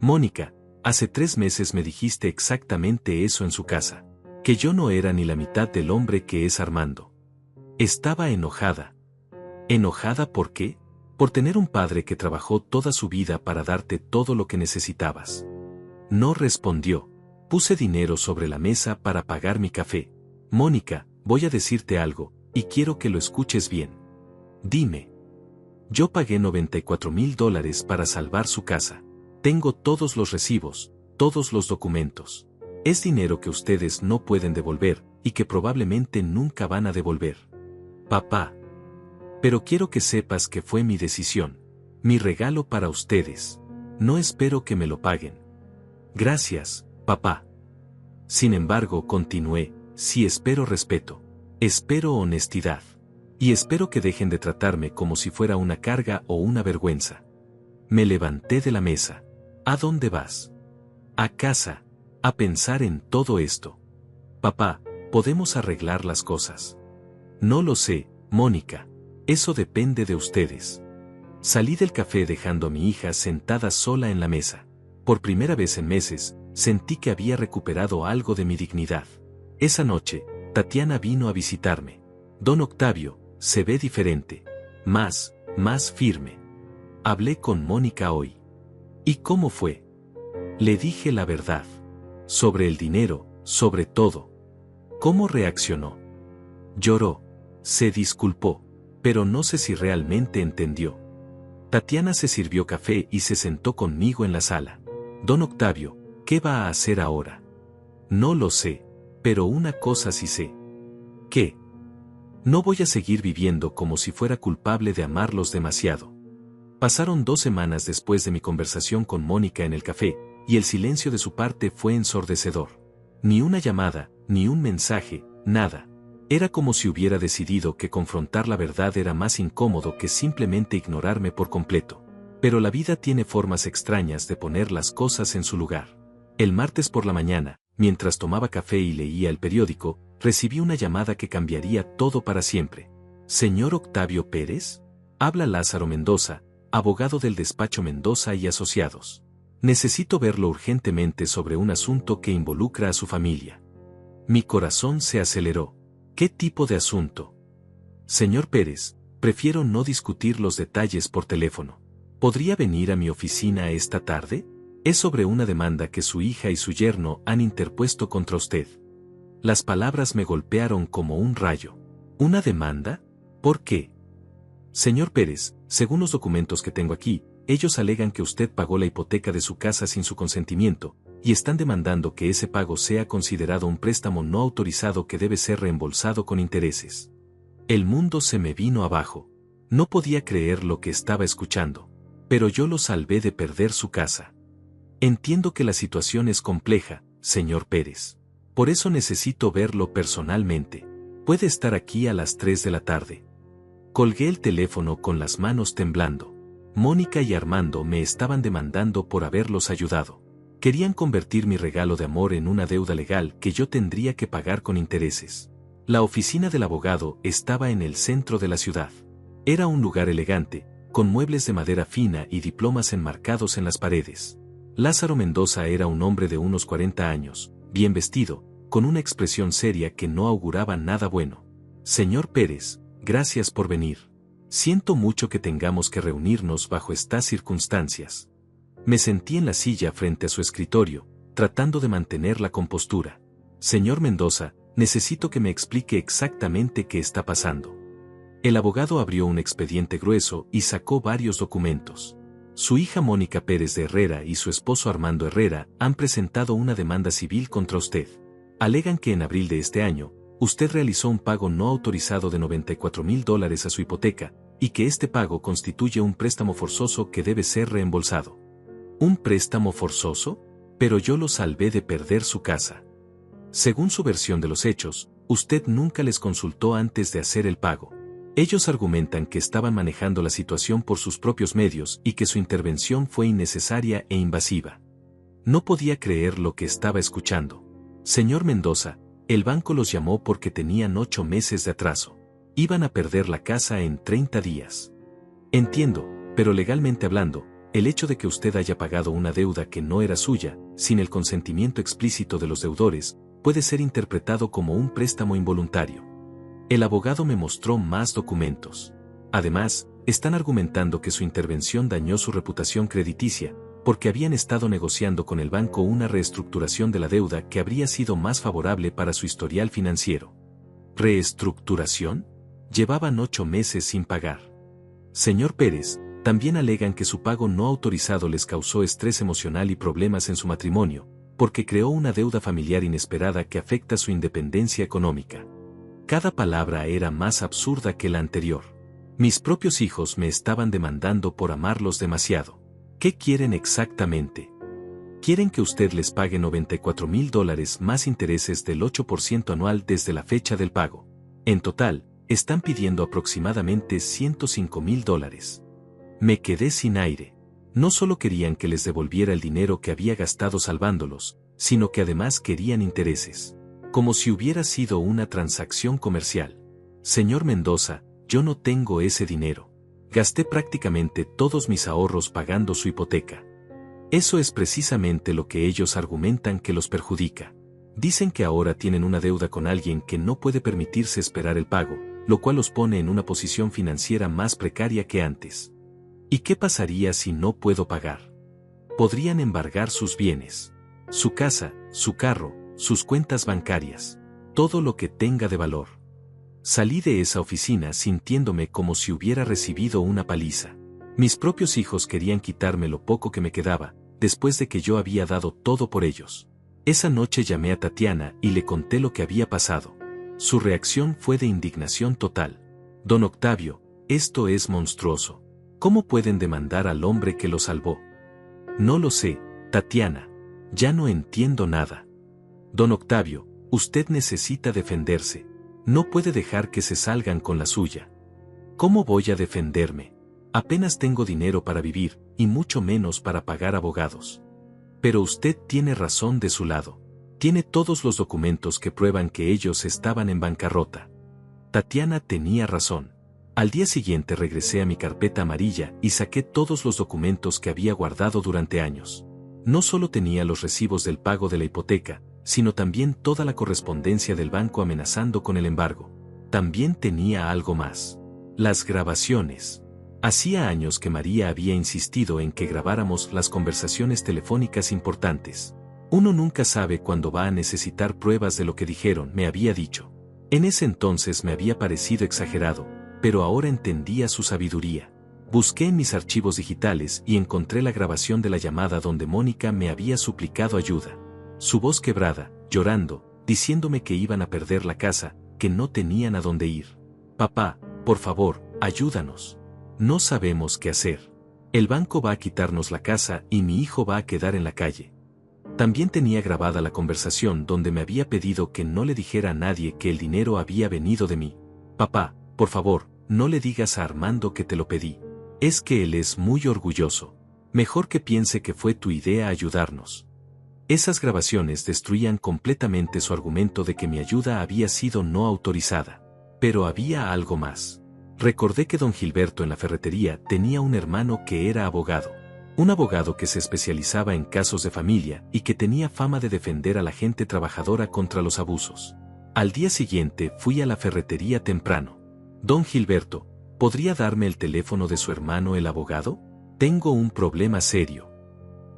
Mónica, hace 3 meses me dijiste exactamente eso en su casa. Que yo no era ni la mitad del hombre que es Armando. Estaba enojada. ¿Enojada por qué? Por tener un padre que trabajó toda su vida para darte todo lo que necesitabas. No respondió. Puse dinero sobre la mesa para pagar mi café. Mónica, voy a decirte algo, y quiero que lo escuches bien. Dime. Yo pagué $94,000 para salvar su casa. Tengo todos los recibos, todos los documentos. Es dinero que ustedes no pueden devolver, y que probablemente nunca van a devolver. Papá. Pero quiero que sepas que fue mi decisión. Mi regalo para ustedes. No espero que me lo paguen. Gracias, papá. Sin embargo, continué, sí espero respeto. Espero honestidad. Y espero que dejen de tratarme como si fuera una carga o una vergüenza. Me levanté de la mesa. ¿A dónde vas? A casa. A pensar en todo esto. Papá, ¿podemos arreglar las cosas? No lo sé, Mónica. Eso depende de ustedes. Salí del café dejando a mi hija sentada sola en la mesa. Por primera vez en meses, sentí que había recuperado algo de mi dignidad. Esa noche, Tatiana vino a visitarme. Don Octavio, se ve diferente. Más firme. Hablé con Mónica hoy. ¿Y cómo fue? Le dije la verdad. Sobre el dinero, sobre todo. ¿Cómo reaccionó? Lloró. Se disculpó. Pero no sé si realmente entendió. Tatiana se sirvió café y se sentó conmigo en la sala. Don Octavio, ¿qué va a hacer ahora? No lo sé, pero una cosa sí sé. ¿Qué? No voy a seguir viviendo como si fuera culpable de amarlos demasiado. Pasaron 2 semanas después de mi conversación con Mónica en el café, y el silencio de su parte fue ensordecedor. Ni una llamada, ni un mensaje, nada. Era como si hubiera decidido que confrontar la verdad era más incómodo que simplemente ignorarme por completo. Pero la vida tiene formas extrañas de poner las cosas en su lugar. El martes por la mañana, mientras tomaba café y leía el periódico, recibí una llamada que cambiaría todo para siempre. ¿Señor Octavio Pérez? Habla Lázaro Mendoza, abogado del despacho Mendoza y Asociados. Necesito verlo urgentemente sobre un asunto que involucra a su familia. Mi corazón se aceleró. ¿Qué tipo de asunto? Señor Pérez, prefiero no discutir los detalles por teléfono. ¿Podría venir a mi oficina esta tarde? Es sobre una demanda que su hija y su yerno han interpuesto contra usted. Las palabras me golpearon como un rayo. ¿Una demanda? ¿Por qué? Señor Pérez, según los documentos que tengo aquí, ellos alegan que usted pagó la hipoteca de su casa sin su consentimiento, y están demandando que ese pago sea considerado un préstamo no autorizado que debe ser reembolsado con intereses. El mundo se me vino abajo. No podía creer lo que estaba escuchando. Pero yo lo salvé de perder su casa. Entiendo que la situación es compleja, señor Pérez. Por eso necesito verlo personalmente. Puede estar aquí a las 3 de la tarde. Colgué el teléfono con las manos temblando. Mónica y Armando me estaban demandando por haberlos ayudado. Querían convertir mi regalo de amor en una deuda legal que yo tendría que pagar con intereses. La oficina del abogado estaba en el centro de la ciudad. Era un lugar elegante, con muebles de madera fina y diplomas enmarcados en las paredes. Lázaro Mendoza era un hombre de unos 40 años, bien vestido, con una expresión seria que no auguraba nada bueno. Señor Pérez, gracias por venir. Siento mucho que tengamos que reunirnos bajo estas circunstancias. Me sentí en la silla frente a su escritorio, tratando de mantener la compostura. Señor Mendoza, necesito que me explique exactamente qué está pasando. El abogado abrió un expediente grueso y sacó varios documentos. Su hija Mónica Pérez de Herrera y su esposo Armando Herrera han presentado una demanda civil contra usted. Alegan que en abril de este año, usted realizó un pago no autorizado de $94,000 a su hipoteca, y que este pago constituye un préstamo forzoso que debe ser reembolsado. ¿Un préstamo forzoso? Pero yo lo salvé de perder su casa. Según su versión de los hechos, usted nunca les consultó antes de hacer el pago. Ellos argumentan que estaban manejando la situación por sus propios medios y que su intervención fue innecesaria e invasiva. No podía creer lo que estaba escuchando. Señor Mendoza, el banco los llamó porque tenían 8 meses de atraso. Iban a perder la casa en 30 días. Entiendo, pero legalmente hablando, el hecho de que usted haya pagado una deuda que no era suya, sin el consentimiento explícito de los deudores, puede ser interpretado como un préstamo involuntario. El abogado me mostró más documentos. Además, están argumentando que su intervención dañó su reputación crediticia, porque habían estado negociando con el banco una reestructuración de la deuda que habría sido más favorable para su historial financiero. ¿Reestructuración? Llevaban 8 meses sin pagar. Señor Pérez, también alegan que su pago no autorizado les causó estrés emocional y problemas en su matrimonio, porque creó una deuda familiar inesperada que afecta su independencia económica. Cada palabra era más absurda que la anterior. Mis propios hijos me estaban demandando por amarlos demasiado. ¿Qué quieren exactamente? Quieren que usted les pague $94,000 más intereses del 8% anual desde la fecha del pago. En total, están pidiendo aproximadamente $105,000. Me quedé sin aire. No solo querían que les devolviera el dinero que había gastado salvándolos, sino que además querían intereses. Como si hubiera sido una transacción comercial. Señor Mendoza, yo no tengo ese dinero. Gasté prácticamente todos mis ahorros pagando su hipoteca. Eso es precisamente lo que ellos argumentan que los perjudica. Dicen que ahora tienen una deuda con alguien que no puede permitirse esperar el pago, lo cual los pone en una posición financiera más precaria que antes. ¿Y qué pasaría si no puedo pagar? Podrían embargar sus bienes. Su casa, su carro, sus cuentas bancarias. Todo lo que tenga de valor. Salí de esa oficina sintiéndome como si hubiera recibido una paliza. Mis propios hijos querían quitarme lo poco que me quedaba, después de que yo había dado todo por ellos. Esa noche llamé a Tatiana y le conté lo que había pasado. Su reacción fue de indignación total. Don Octavio, esto es monstruoso. ¿Cómo pueden demandar al hombre que lo salvó? No lo sé, Tatiana. Ya no entiendo nada. Don Octavio, usted necesita defenderse. No puede dejar que se salgan con la suya. ¿Cómo voy a defenderme? Apenas tengo dinero para vivir, y mucho menos para pagar abogados. Pero usted tiene razón de su lado. Tiene todos los documentos que prueban que ellos estaban en bancarrota. Tatiana tenía razón. Al día siguiente regresé a mi carpeta amarilla y saqué todos los documentos que había guardado durante años. No solo tenía los recibos del pago de la hipoteca, sino también toda la correspondencia del banco amenazando con el embargo. También tenía algo más. Las grabaciones. Hacía años que María había insistido en que grabáramos las conversaciones telefónicas importantes. Uno nunca sabe cuándo va a necesitar pruebas de lo que dijeron, me había dicho. En ese entonces me había parecido exagerado, pero ahora entendía su sabiduría. Busqué en mis archivos digitales y encontré la grabación de la llamada donde Mónica me había suplicado ayuda. Su voz quebrada, llorando, diciéndome que iban a perder la casa, que no tenían a dónde ir. Papá, por favor, ayúdanos. No sabemos qué hacer. El banco va a quitarnos la casa y mi hijo va a quedar en la calle. También tenía grabada la conversación donde me había pedido que no le dijera a nadie que el dinero había venido de mí. Papá, por favor, no le digas a Armando que te lo pedí. Es que él es muy orgulloso. Mejor que piense que fue tu idea ayudarnos. Esas grabaciones destruían completamente su argumento de que mi ayuda había sido no autorizada. Pero había algo más. Recordé que don Gilberto en la ferretería tenía un hermano que era abogado. Un abogado que se especializaba en casos de familia y que tenía fama de defender a la gente trabajadora contra los abusos. Al día siguiente fui a la ferretería temprano. Don Gilberto, ¿podría darme el teléfono de su hermano el abogado? Tengo un problema serio.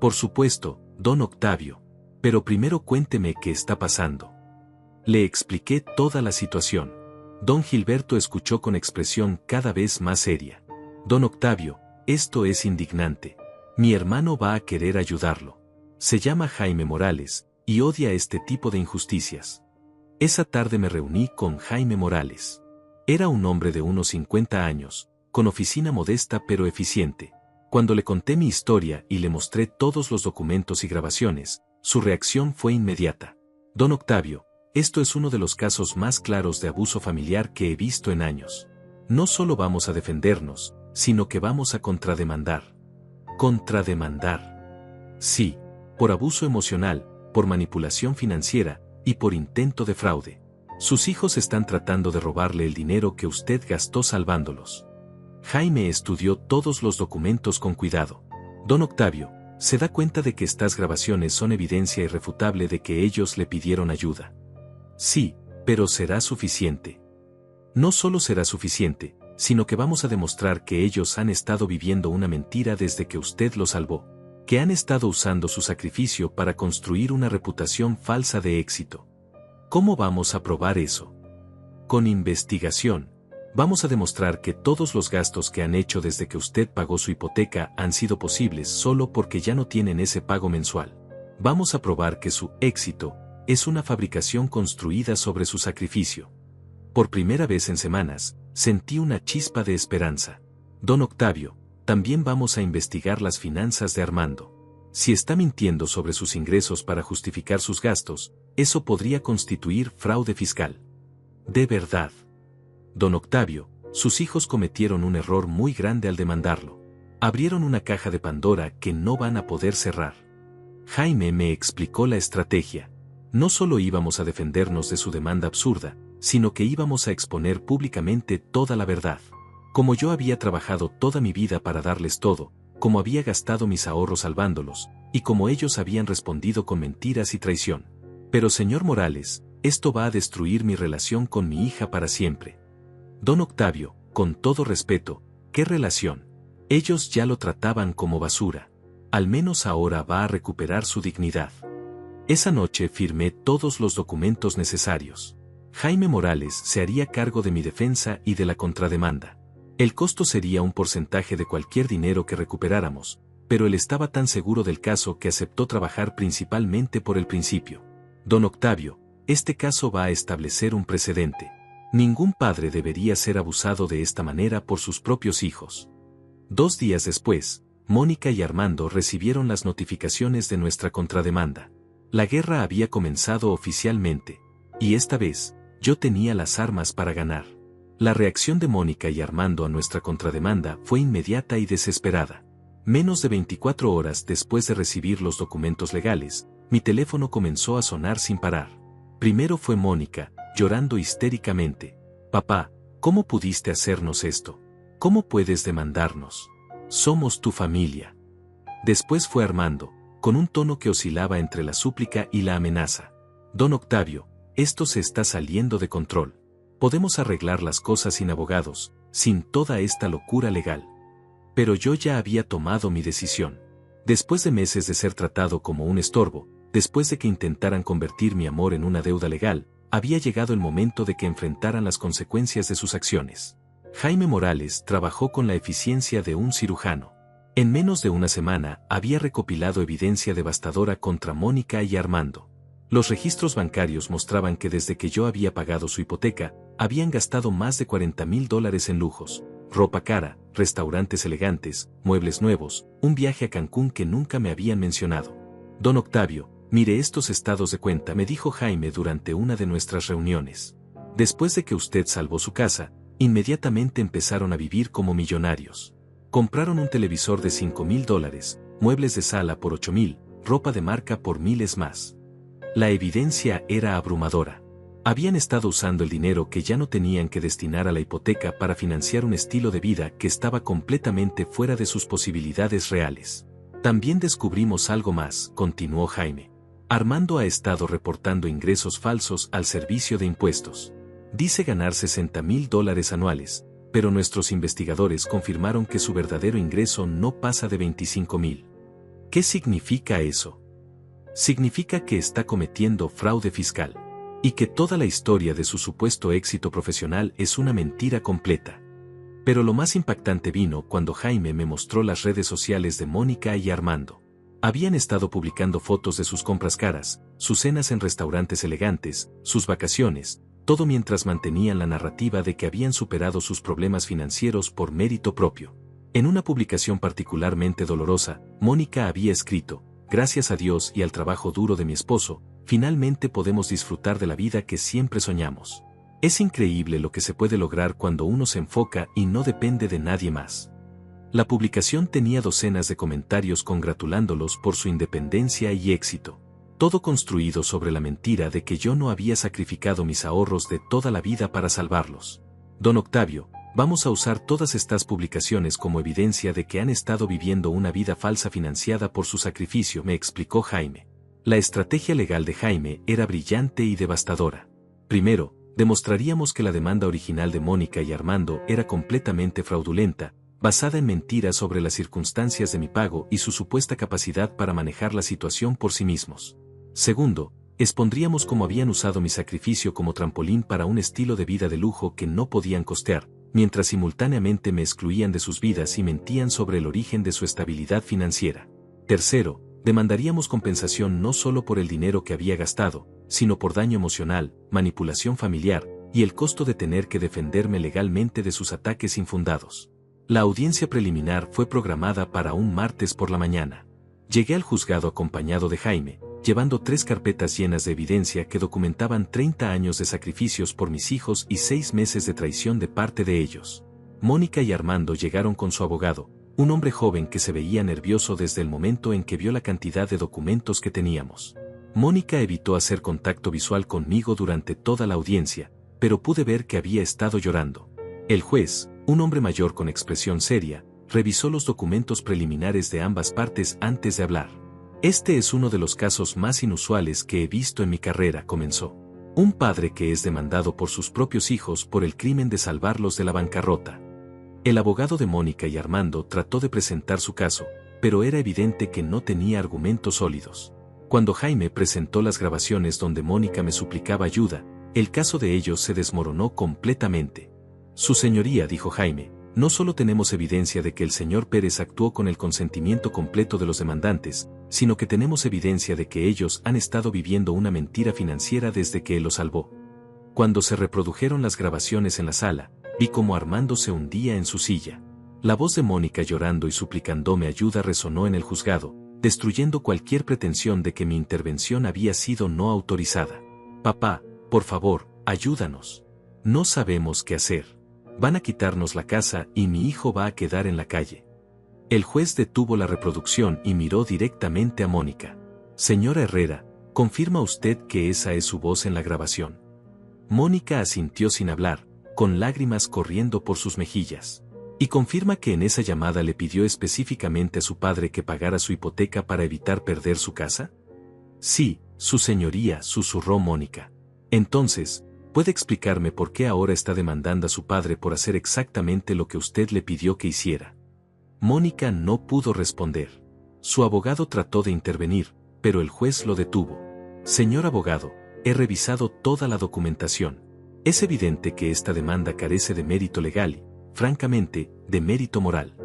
Por supuesto, don Octavio. Pero primero cuénteme qué está pasando. Le expliqué toda la situación. Don Gilberto escuchó con expresión cada vez más seria. Don Octavio, esto es indignante. Mi hermano va a querer ayudarlo. Se llama Jaime Morales, y odia este tipo de injusticias. Esa tarde me reuní con Jaime Morales. Era un hombre de unos 50 años, con oficina modesta pero eficiente. Cuando le conté mi historia y le mostré todos los documentos y grabaciones, su reacción fue inmediata. Don Octavio, esto es uno de los casos más claros de abuso familiar que he visto en años. No solo vamos a defendernos, sino que vamos a contrademandar. ¿Contrademandar? Sí, por abuso emocional, por manipulación financiera y por intento de fraude. Sus hijos están tratando de robarle el dinero que usted gastó salvándolos. Jaime estudió todos los documentos con cuidado. Don Octavio, ¿se da cuenta de que estas grabaciones son evidencia irrefutable de que ellos le pidieron ayuda? Sí, pero ¿será suficiente? No solo será suficiente, sino que vamos a demostrar que ellos han estado viviendo una mentira desde que usted los salvó, que han estado usando su sacrificio para construir una reputación falsa de éxito. ¿Cómo vamos a probar eso? Con investigación. Vamos a demostrar que todos los gastos que han hecho desde que usted pagó su hipoteca han sido posibles solo porque ya no tienen ese pago mensual. Vamos a probar que su éxito es una fabricación construida sobre su sacrificio. Por primera vez en semanas, sentí una chispa de esperanza. Don Octavio, también vamos a investigar las finanzas de Armando. Si está mintiendo sobre sus ingresos para justificar sus gastos, eso podría constituir fraude fiscal. De verdad. Don Octavio, sus hijos cometieron un error muy grande al demandarlo. Abrieron una caja de Pandora que no van a poder cerrar. Jaime me explicó la estrategia. No solo íbamos a defendernos de su demanda absurda, sino que íbamos a exponer públicamente toda la verdad. Como yo había trabajado toda mi vida para darles todo, como había gastado mis ahorros salvándolos, y como ellos habían respondido con mentiras y traición. Pero señor Morales, esto va a destruir mi relación con mi hija para siempre. Don Octavio, con todo respeto, ¿qué relación? Ellos ya lo trataban como basura. Al menos ahora va a recuperar su dignidad. Esa noche firmé todos los documentos necesarios. Jaime Morales se haría cargo de mi defensa y de la contrademanda. El costo sería un porcentaje de cualquier dinero que recuperáramos, pero él estaba tan seguro del caso que aceptó trabajar principalmente por el principio. Don Octavio, este caso va a establecer un precedente. Ningún padre debería ser abusado de esta manera por sus propios hijos. 2 días después, Mónica y Armando recibieron las notificaciones de nuestra contrademanda. La guerra había comenzado oficialmente, y esta vez, yo tenía las armas para ganar. La reacción de Mónica y Armando a nuestra contrademanda fue inmediata y desesperada. Menos de 24 horas después de recibir los documentos legales, mi teléfono comenzó a sonar sin parar. Primero fue Mónica, llorando histéricamente. Papá, ¿cómo pudiste hacernos esto? ¿Cómo puedes demandarnos? Somos tu familia. Después fue Armando, con un tono que oscilaba entre la súplica y la amenaza. Don Octavio, esto se está saliendo de control. Podemos arreglar las cosas sin abogados, sin toda esta locura legal. Pero yo ya había tomado mi decisión. Después de meses de ser tratado como un estorbo, después de que intentaran convertir mi amor en una deuda legal, había llegado el momento de que enfrentaran las consecuencias de sus acciones. Jaime Morales trabajó con la eficiencia de un cirujano. En menos de una semana había recopilado evidencia devastadora contra Mónica y Armando. Los registros bancarios mostraban que desde que yo había pagado su hipoteca, habían gastado más de $40,000 en lujos, ropa cara, restaurantes elegantes, muebles nuevos, un viaje a Cancún que nunca me habían mencionado. Don Octavio, mire estos estados de cuenta, me dijo Jaime durante una de nuestras reuniones. Después de que usted salvó su casa, inmediatamente empezaron a vivir como millonarios. Compraron un televisor de $5,000, muebles de sala por $8,000, ropa de marca por miles más. La evidencia era abrumadora. Habían estado usando el dinero que ya no tenían que destinar a la hipoteca para financiar un estilo de vida que estaba completamente fuera de sus posibilidades reales. También descubrimos algo más, continuó Jaime. Armando ha estado reportando ingresos falsos al servicio de impuestos. Dice ganar $60,000 anuales, pero nuestros investigadores confirmaron que su verdadero ingreso no pasa de $25,000. ¿Qué significa eso? Significa que está cometiendo fraude fiscal. Y que toda la historia de su supuesto éxito profesional es una mentira completa. Pero lo más impactante vino cuando Jaime me mostró las redes sociales de Mónica y Armando. Habían estado publicando fotos de sus compras caras, sus cenas en restaurantes elegantes, sus vacaciones, todo mientras mantenían la narrativa de que habían superado sus problemas financieros por mérito propio. En una publicación particularmente dolorosa, Mónica había escrito: gracias a Dios y al trabajo duro de mi esposo, finalmente podemos disfrutar de la vida que siempre soñamos. Es increíble lo que se puede lograr cuando uno se enfoca y no depende de nadie más. La publicación tenía docenas de comentarios congratulándolos por su independencia y éxito. Todo construido sobre la mentira de que yo no había sacrificado mis ahorros de toda la vida para salvarlos. Don Octavio, vamos a usar todas estas publicaciones como evidencia de que han estado viviendo una vida falsa financiada por su sacrificio, me explicó Jaime. La estrategia legal de Jaime era brillante y devastadora. Primero, demostraríamos que la demanda original de Mónica y Armando era completamente fraudulenta, basada en mentiras sobre las circunstancias de mi pago y su supuesta capacidad para manejar la situación por sí mismos. Segundo, expondríamos cómo habían usado mi sacrificio como trampolín para un estilo de vida de lujo que no podían costear, mientras simultáneamente me excluían de sus vidas y mentían sobre el origen de su estabilidad financiera. Tercero, demandaríamos compensación no solo por el dinero que había gastado, sino por daño emocional, manipulación familiar, y el costo de tener que defenderme legalmente de sus ataques infundados. La audiencia preliminar fue programada para un martes por la mañana. Llegué al juzgado acompañado de Jaime, llevando 3 carpetas llenas de evidencia que documentaban 30 años de sacrificios por mis hijos y 6 meses de traición de parte de ellos. Mónica y Armando llegaron con su abogado, un hombre joven que se veía nervioso desde el momento en que vio la cantidad de documentos que teníamos. Mónica evitó hacer contacto visual conmigo durante toda la audiencia, pero pude ver que había estado llorando. El juez, un hombre mayor con expresión seria, revisó los documentos preliminares de ambas partes antes de hablar. Este es uno de los casos más inusuales que he visto en mi carrera, comenzó. Un padre que es demandado por sus propios hijos por el crimen de salvarlos de la bancarrota. El abogado de Mónica y Armando trató de presentar su caso, pero era evidente que no tenía argumentos sólidos. Cuando Jaime presentó las grabaciones donde Mónica me suplicaba ayuda, el caso de ellos se desmoronó completamente. Su señoría, dijo Jaime, no solo tenemos evidencia de que el señor Pérez actuó con el consentimiento completo de los demandantes, sino que tenemos evidencia de que ellos han estado viviendo una mentira financiera desde que él los salvó. Cuando se reprodujeron las grabaciones en la sala, vi cómo Armando se hundía en su silla. La voz de Mónica llorando y suplicándome ayuda resonó en el juzgado, destruyendo cualquier pretensión de que mi intervención había sido no autorizada. Papá, por favor, ayúdanos. No sabemos qué hacer. Van a quitarnos la casa y mi hijo va a quedar en la calle. El juez detuvo la reproducción y miró directamente a Mónica. Señora Herrera, ¿confirma usted que esa es su voz en la grabación? Mónica asintió sin hablar, con lágrimas corriendo por sus mejillas. ¿Y confirma que en esa llamada le pidió específicamente a su padre que pagara su hipoteca para evitar perder su casa? Sí, su señoría, susurró Mónica. Entonces, ¿puede explicarme por qué ahora está demandando a su padre por hacer exactamente lo que usted le pidió que hiciera? Mónica no pudo responder. Su abogado trató de intervenir, pero el juez lo detuvo. Señor abogado, he revisado toda la documentación. Es evidente que esta demanda carece de mérito legal y, francamente, de mérito moral.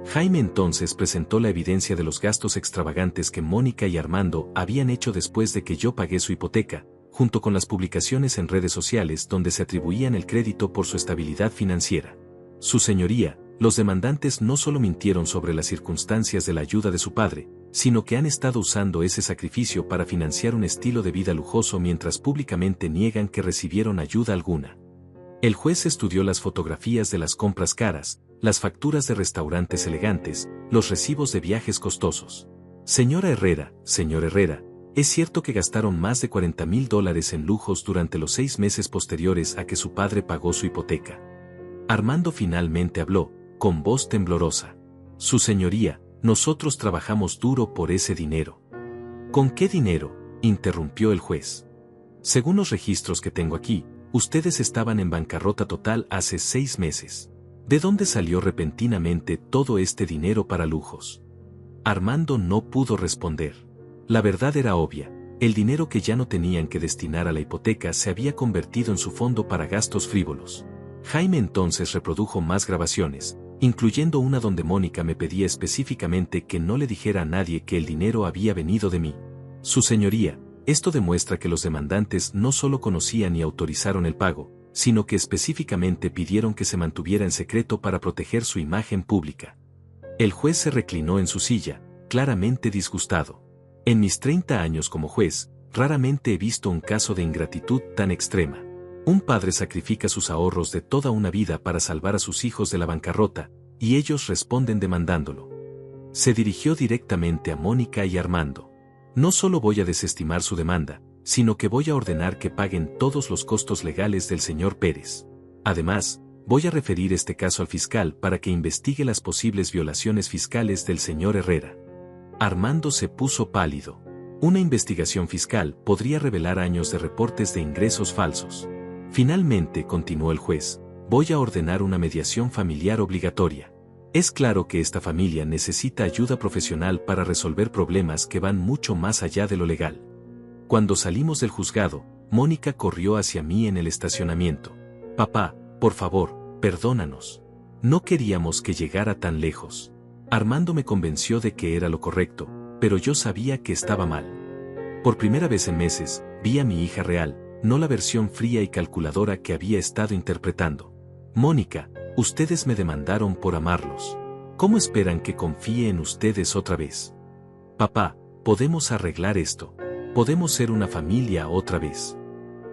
Jaime entonces presentó la evidencia de los gastos extravagantes que Mónica y Armando habían hecho después de que yo pagué su hipoteca, junto con las publicaciones en redes sociales donde se atribuían el crédito por su estabilidad financiera. Su señoría, los demandantes no solo mintieron sobre las circunstancias de la ayuda de su padre, sino que han estado usando ese sacrificio para financiar un estilo de vida lujoso mientras públicamente niegan que recibieron ayuda alguna. El juez estudió las fotografías de las compras caras, las facturas de restaurantes elegantes, los recibos de viajes costosos. Señora Herrera, señor Herrera, ¿es cierto que gastaron más de $40,000 en lujos durante los 6 meses posteriores a que su padre pagó su hipoteca? Armando finalmente habló, con voz temblorosa. Su señoría, nosotros trabajamos duro por ese dinero. ¿Con qué dinero?, interrumpió el juez. Según los registros que tengo aquí, ustedes estaban en bancarrota total hace 6 meses. ¿De dónde salió repentinamente todo este dinero para lujos? Armando no pudo responder. La verdad era obvia, el dinero que ya no tenían que destinar a la hipoteca se había convertido en su fondo para gastos frívolos. Jaime entonces reprodujo más grabaciones, incluyendo una donde Mónica me pedía específicamente que no le dijera a nadie que el dinero había venido de mí. Su señoría, esto demuestra que los demandantes no solo conocían y autorizaron el pago, sino que específicamente pidieron que se mantuviera en secreto para proteger su imagen pública. El juez se reclinó en su silla, claramente disgustado. En mis 30 años como juez, raramente he visto un caso de ingratitud tan extrema. Un padre sacrifica sus ahorros de toda una vida para salvar a sus hijos de la bancarrota, y ellos responden demandándolo. Se dirigió directamente a Mónica y Armando. No solo voy a desestimar su demanda, sino que voy a ordenar que paguen todos los costos legales del señor Pérez. Además, voy a referir este caso al fiscal para que investigue las posibles violaciones fiscales del señor Herrera. Armando se puso pálido. Una investigación fiscal podría revelar años de reportes de ingresos falsos. Finalmente, continuó el juez, voy a ordenar una mediación familiar obligatoria. Es claro que esta familia necesita ayuda profesional para resolver problemas que van mucho más allá de lo legal. Cuando salimos del juzgado, Mónica corrió hacia mí en el estacionamiento. Papá, por favor, perdónanos. No queríamos que llegara tan lejos. Armando me convenció de que era lo correcto, pero yo sabía que estaba mal. Por primera vez en meses, vi a mi hija real, no la versión fría y calculadora que había estado interpretando. Mónica, ustedes me demandaron por amarlos. ¿Cómo esperan que confíe en ustedes otra vez? Papá, podemos arreglar esto. Podemos ser una familia otra vez.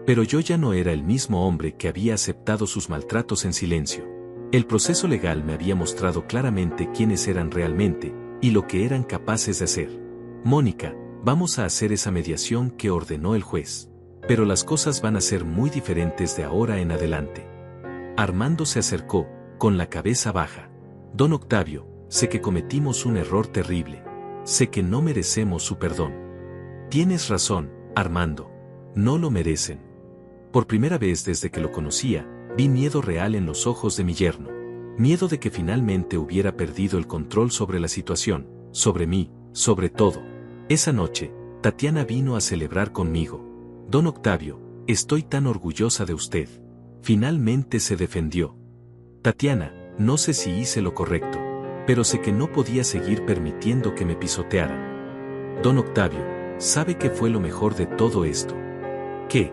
Pero yo ya no era el mismo hombre que había aceptado sus maltratos en silencio. El proceso legal me había mostrado claramente quiénes eran realmente, y lo que eran capaces de hacer. Mónica, vamos a hacer esa mediación que ordenó el juez. Pero las cosas van a ser muy diferentes de ahora en adelante. Armando se acercó, con la cabeza baja. Don Octavio, sé que cometimos un error terrible. Sé que no merecemos su perdón. Tienes razón, Armando. No lo merecen. Por primera vez desde que lo conocía, vi miedo real en los ojos de mi yerno. Miedo de que finalmente hubiera perdido el control sobre la situación, sobre mí, sobre todo. Esa noche, Tatiana vino a celebrar conmigo. Don Octavio, estoy tan orgullosa de usted. Finalmente se defendió. Tatiana, no sé si hice lo correcto, pero sé que no podía seguir permitiendo que me pisotearan. Don Octavio, ¿sabe qué fue lo mejor de todo esto? ¿Qué?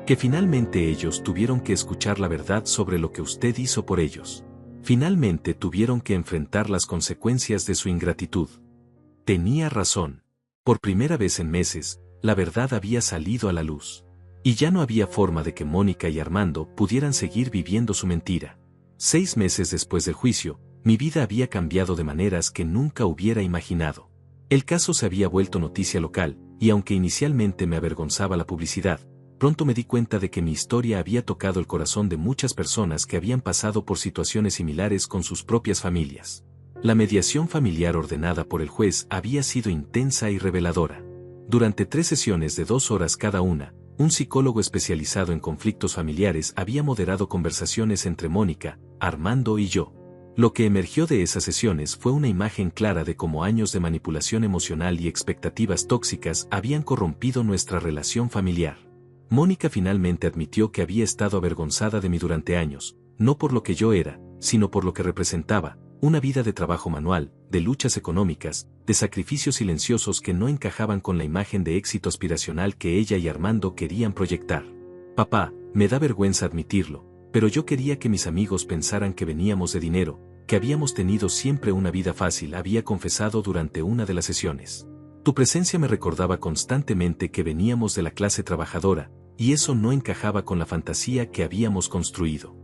Que finalmente ellos tuvieron que escuchar la verdad sobre lo que usted hizo por ellos. Finalmente tuvieron que enfrentar las consecuencias de su ingratitud. Tenía razón. Por primera vez en meses, la verdad había salido a la luz. Y ya no había forma de que Mónica y Armando pudieran seguir viviendo su mentira. 6 meses después del juicio, Mi vida había cambiado de maneras que nunca hubiera imaginado. El caso se había vuelto noticia local, y aunque inicialmente me avergonzaba la publicidad, pronto me di cuenta de que mi historia había tocado el corazón de muchas personas que habían pasado por situaciones similares con sus propias familias. La mediación familiar ordenada por el juez había sido intensa y reveladora. Durante 3 sesiones de 2 horas cada una, un psicólogo especializado en conflictos familiares había moderado conversaciones entre Mónica, Armando y yo. Lo que emergió de esas sesiones fue una imagen clara de cómo años de manipulación emocional y expectativas tóxicas habían corrompido nuestra relación familiar. Mónica finalmente admitió que había estado avergonzada de mí durante años, no por lo que yo era, sino por lo que representaba, una vida de trabajo manual, de luchas económicas, de sacrificios silenciosos que no encajaban con la imagen de éxito aspiracional que ella y Armando querían proyectar. Papá, me da vergüenza admitirlo, pero yo quería que mis amigos pensaran que veníamos de dinero, que habíamos tenido siempre una vida fácil, había confesado durante una de las sesiones. Tu presencia me recordaba constantemente que veníamos de la clase trabajadora, y eso no encajaba con la fantasía que habíamos construido.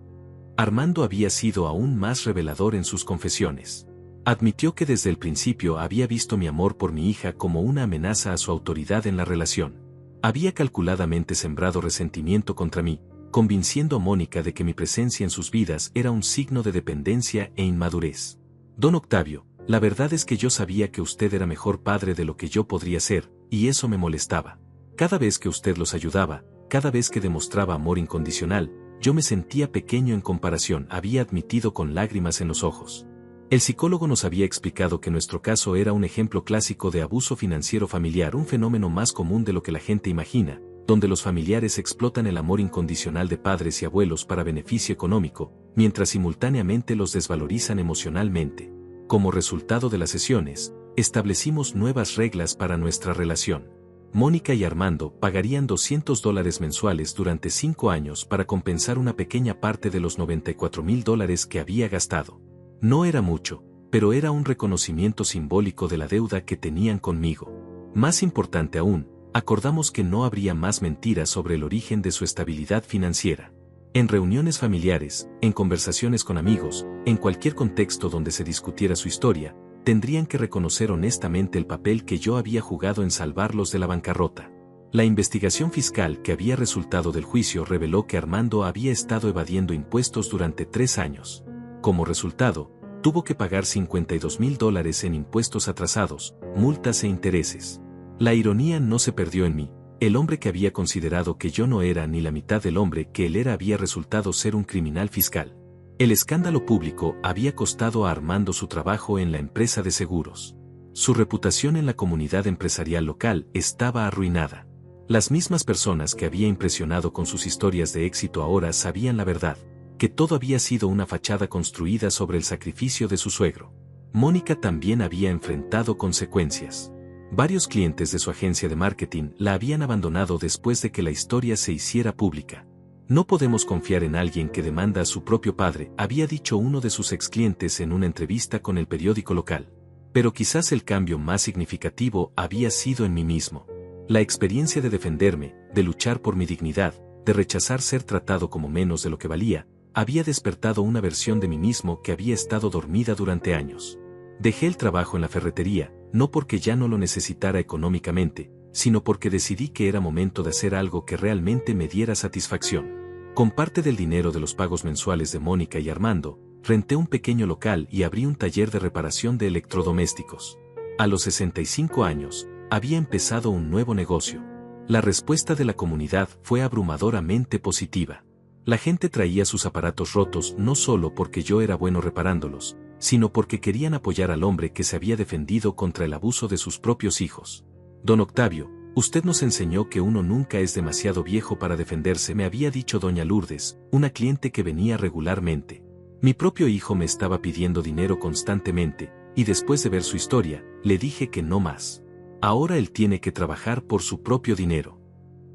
Armando había sido aún más revelador en sus confesiones. Admitió que desde el principio había visto mi amor por mi hija como una amenaza a su autoridad en la relación. Había calculadamente sembrado resentimiento contra mí, convenciendo a Mónica de que mi presencia en sus vidas era un signo de dependencia e inmadurez. Don Octavio, la verdad es que yo sabía que usted era mejor padre de lo que yo podría ser, y eso me molestaba. Cada vez que usted los ayudaba, cada vez que demostraba amor incondicional, yo me sentía pequeño en comparación, había admitido con lágrimas en los ojos. El psicólogo nos había explicado que nuestro caso era un ejemplo clásico de abuso financiero familiar, un fenómeno más común de lo que la gente imagina, donde los familiares explotan el amor incondicional de padres y abuelos para beneficio económico, mientras simultáneamente los desvalorizan emocionalmente. Como resultado de las sesiones, establecimos nuevas reglas para nuestra relación. Mónica y Armando pagarían $200 mensuales durante 5 años para compensar una pequeña parte de los $94,000 que había gastado. No era mucho, pero era un reconocimiento simbólico de la deuda que tenían conmigo. Más importante aún, acordamos que no habría más mentiras sobre el origen de su estabilidad financiera. En reuniones familiares, en conversaciones con amigos, en cualquier contexto donde se discutiera su historia, tendrían que reconocer honestamente el papel que yo había jugado en salvarlos de la bancarrota. La investigación fiscal que había resultado del juicio reveló que Armando había estado evadiendo impuestos durante 3 años. Como resultado, tuvo que pagar $52,000 en impuestos atrasados, multas e intereses. La ironía no se perdió en mí. El hombre que había considerado que yo no era ni la mitad del hombre que él era había resultado ser un criminal fiscal. El escándalo público había costado a Armando su trabajo en la empresa de seguros. Su reputación en la comunidad empresarial local estaba arruinada. Las mismas personas que había impresionado con sus historias de éxito ahora sabían la verdad, que todo había sido una fachada construida sobre el sacrificio de su suegro. Mónica también había enfrentado consecuencias. Varios clientes de su agencia de marketing la habían abandonado después de que la historia se hiciera pública. No podemos confiar en alguien que demanda a su propio padre, había dicho uno de sus ex clientes en una entrevista con el periódico local. Pero quizás el cambio más significativo había sido en mí mismo. La experiencia de defenderme, de luchar por mi dignidad, de rechazar ser tratado como menos de lo que valía, había despertado una versión de mí mismo que había estado dormida durante años. Dejé el trabajo en la ferretería, no porque ya no lo necesitara económicamente, sino porque decidí que era momento de hacer algo que realmente me diera satisfacción. Con parte del dinero de los pagos mensuales de Mónica y Armando, renté un pequeño local y abrí un taller de reparación de electrodomésticos. A los 65 años, había empezado un nuevo negocio. La respuesta de la comunidad fue abrumadoramente positiva. La gente traía sus aparatos rotos no solo porque yo era bueno reparándolos, sino porque querían apoyar al hombre que se había defendido contra el abuso de sus propios hijos. Don Octavio, usted nos enseñó que uno nunca es demasiado viejo para defenderse, me había dicho doña Lourdes, una cliente que venía regularmente. Mi propio hijo me estaba pidiendo dinero constantemente, y después de ver su historia, le dije que no más. Ahora él tiene que trabajar por su propio dinero.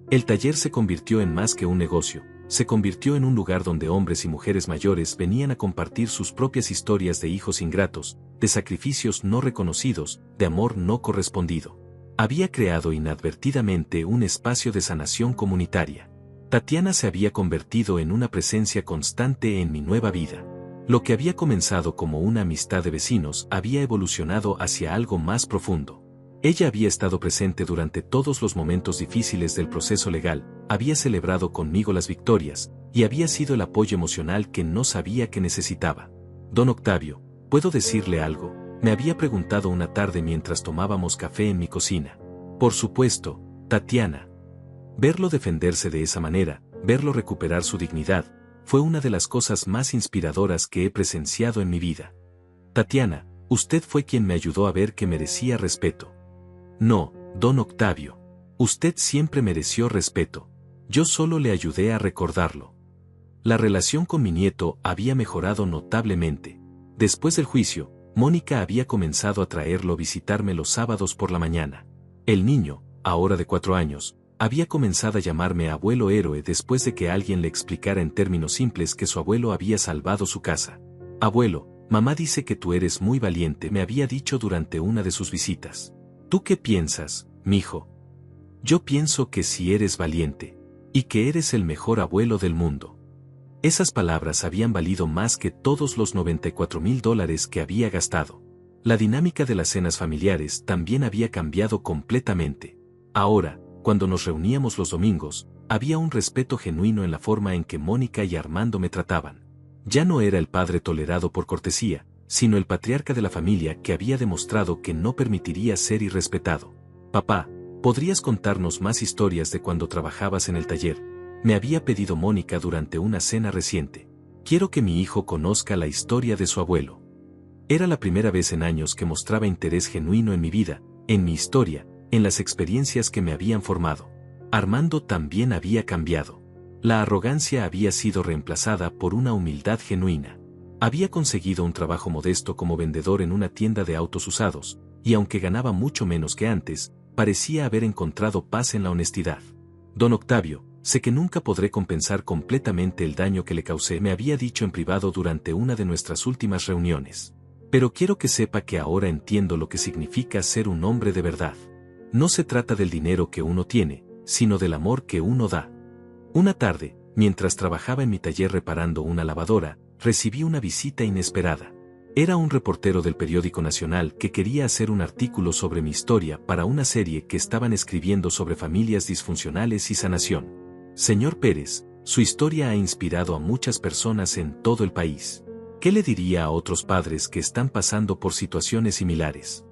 El taller se convirtió en más que un negocio, se convirtió en un lugar donde hombres y mujeres mayores venían a compartir sus propias historias de hijos ingratos, de sacrificios no reconocidos, de amor no correspondido. Había creado inadvertidamente un espacio de sanación comunitaria. Tatiana se había convertido en una presencia constante en mi nueva vida. Lo que había comenzado como una amistad de vecinos había evolucionado hacia algo más profundo. Ella había estado presente durante todos los momentos difíciles del proceso legal, había celebrado conmigo las victorias, y había sido el apoyo emocional que no sabía que necesitaba. Don Octavio, ¿puedo decirle algo?, me había preguntado una tarde mientras tomábamos café en mi cocina. Por supuesto, Tatiana. Verlo defenderse de esa manera, verlo recuperar su dignidad, fue una de las cosas más inspiradoras que he presenciado en mi vida. Tatiana, usted fue quien me ayudó a ver que merecía respeto. No, don Octavio. Usted siempre mereció respeto. Yo solo le ayudé a recordarlo. La relación con mi nieto había mejorado notablemente. Después del juicio, Mónica había comenzado a traerlo a visitarme los sábados por la mañana. El niño, ahora de 4 años, había comenzado a llamarme abuelo héroe después de que alguien le explicara en términos simples que su abuelo había salvado su casa. Abuelo, mamá dice que tú eres muy valiente, me había dicho durante una de sus visitas. ¿Tú qué piensas, mijo? Yo pienso que sí eres valiente, y que eres el mejor abuelo del mundo. Esas palabras habían valido más que todos los $94,000 que había gastado. La dinámica de las cenas familiares también había cambiado completamente. Ahora, cuando nos reuníamos los domingos, había un respeto genuino en la forma en que Mónica y Armando me trataban. Ya no era el padre tolerado por cortesía, sino el patriarca de la familia que había demostrado que no permitiría ser irrespetado. Papá, ¿podrías contarnos más historias de cuando trabajabas en el taller?, me había pedido Mónica durante una cena reciente. Quiero que mi hijo conozca la historia de su abuelo. Era la primera vez en años que mostraba interés genuino en mi vida, en mi historia, en las experiencias que me habían formado. Armando también había cambiado. La arrogancia había sido reemplazada por una humildad genuina. Había conseguido un trabajo modesto como vendedor en una tienda de autos usados, y aunque ganaba mucho menos que antes, parecía haber encontrado paz en la honestidad. Don Octavio, sé que nunca podré compensar completamente el daño que le causé, me había dicho en privado durante una de nuestras últimas reuniones. Pero quiero que sepa que ahora entiendo lo que significa ser un hombre de verdad. No se trata del dinero que uno tiene, sino del amor que uno da. Una tarde, mientras trabajaba en mi taller reparando una lavadora, recibí una visita inesperada. Era un reportero del periódico nacional que quería hacer un artículo sobre mi historia para una serie que estaban escribiendo sobre familias disfuncionales y sanación. Señor Pérez, su historia ha inspirado a muchas personas en todo el país. ¿Qué le diría a otros padres que están pasando por situaciones similares?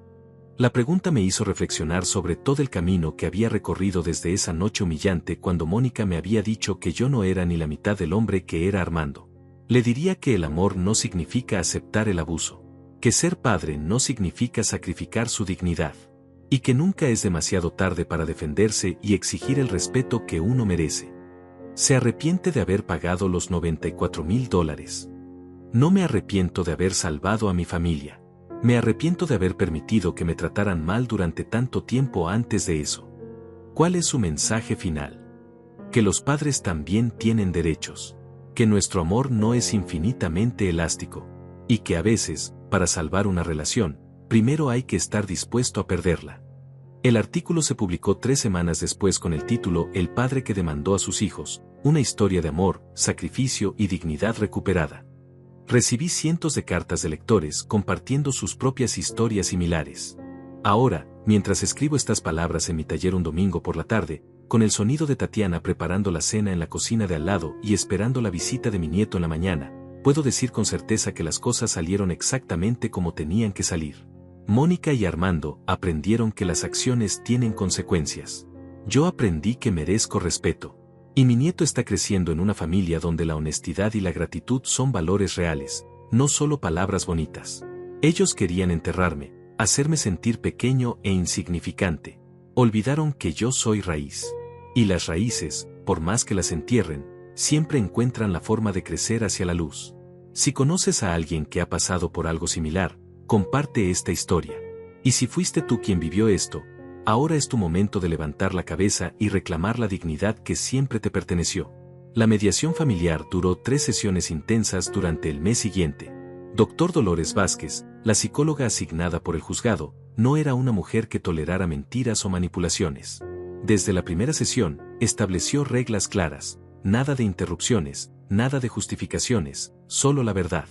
La pregunta me hizo reflexionar sobre todo el camino que había recorrido desde esa noche humillante cuando Mónica me había dicho que yo no era ni la mitad del hombre que era Armando. Le diría que el amor no significa aceptar el abuso, que ser padre no significa sacrificar su dignidad, y que nunca es demasiado tarde para defenderse y exigir el respeto que uno merece. Se arrepiente de haber pagado los $94,000. No me arrepiento de haber salvado a mi familia. Me arrepiento de haber permitido que me trataran mal durante tanto tiempo antes de eso. ¿Cuál es su mensaje final? Que los padres también tienen derechos. Que nuestro amor no es infinitamente elástico. Y que a veces, para salvar una relación, primero hay que estar dispuesto a perderla. El artículo se publicó 3 semanas después con el título El padre que demandó a sus hijos, una historia de amor, sacrificio y dignidad recuperada. Recibí cientos de cartas de lectores compartiendo sus propias historias similares. Ahora, mientras escribo estas palabras en mi taller un domingo por la tarde, con el sonido de Tatiana preparando la cena en la cocina de al lado y esperando la visita de mi nieto en la mañana, puedo decir con certeza que las cosas salieron exactamente como tenían que salir. Mónica y Armando aprendieron que las acciones tienen consecuencias. Yo aprendí que merezco respeto. Y mi nieto está creciendo en una familia donde la honestidad y la gratitud son valores reales, no solo palabras bonitas. Ellos querían enterrarme, hacerme sentir pequeño e insignificante. Olvidaron que yo soy raíz. Y las raíces, por más que las entierren, siempre encuentran la forma de crecer hacia la luz. Si conoces a alguien que ha pasado por algo similar, comparte esta historia. Y si fuiste tú quien vivió esto, ahora es tu momento de levantar la cabeza y reclamar la dignidad que siempre te perteneció. La mediación familiar duró 3 sesiones intensas durante el mes siguiente. Dr. Dolores Vázquez, la psicóloga asignada por el juzgado, no era una mujer que tolerara mentiras o manipulaciones. Desde la primera sesión, estableció reglas claras, nada de interrupciones, nada de justificaciones, solo la verdad.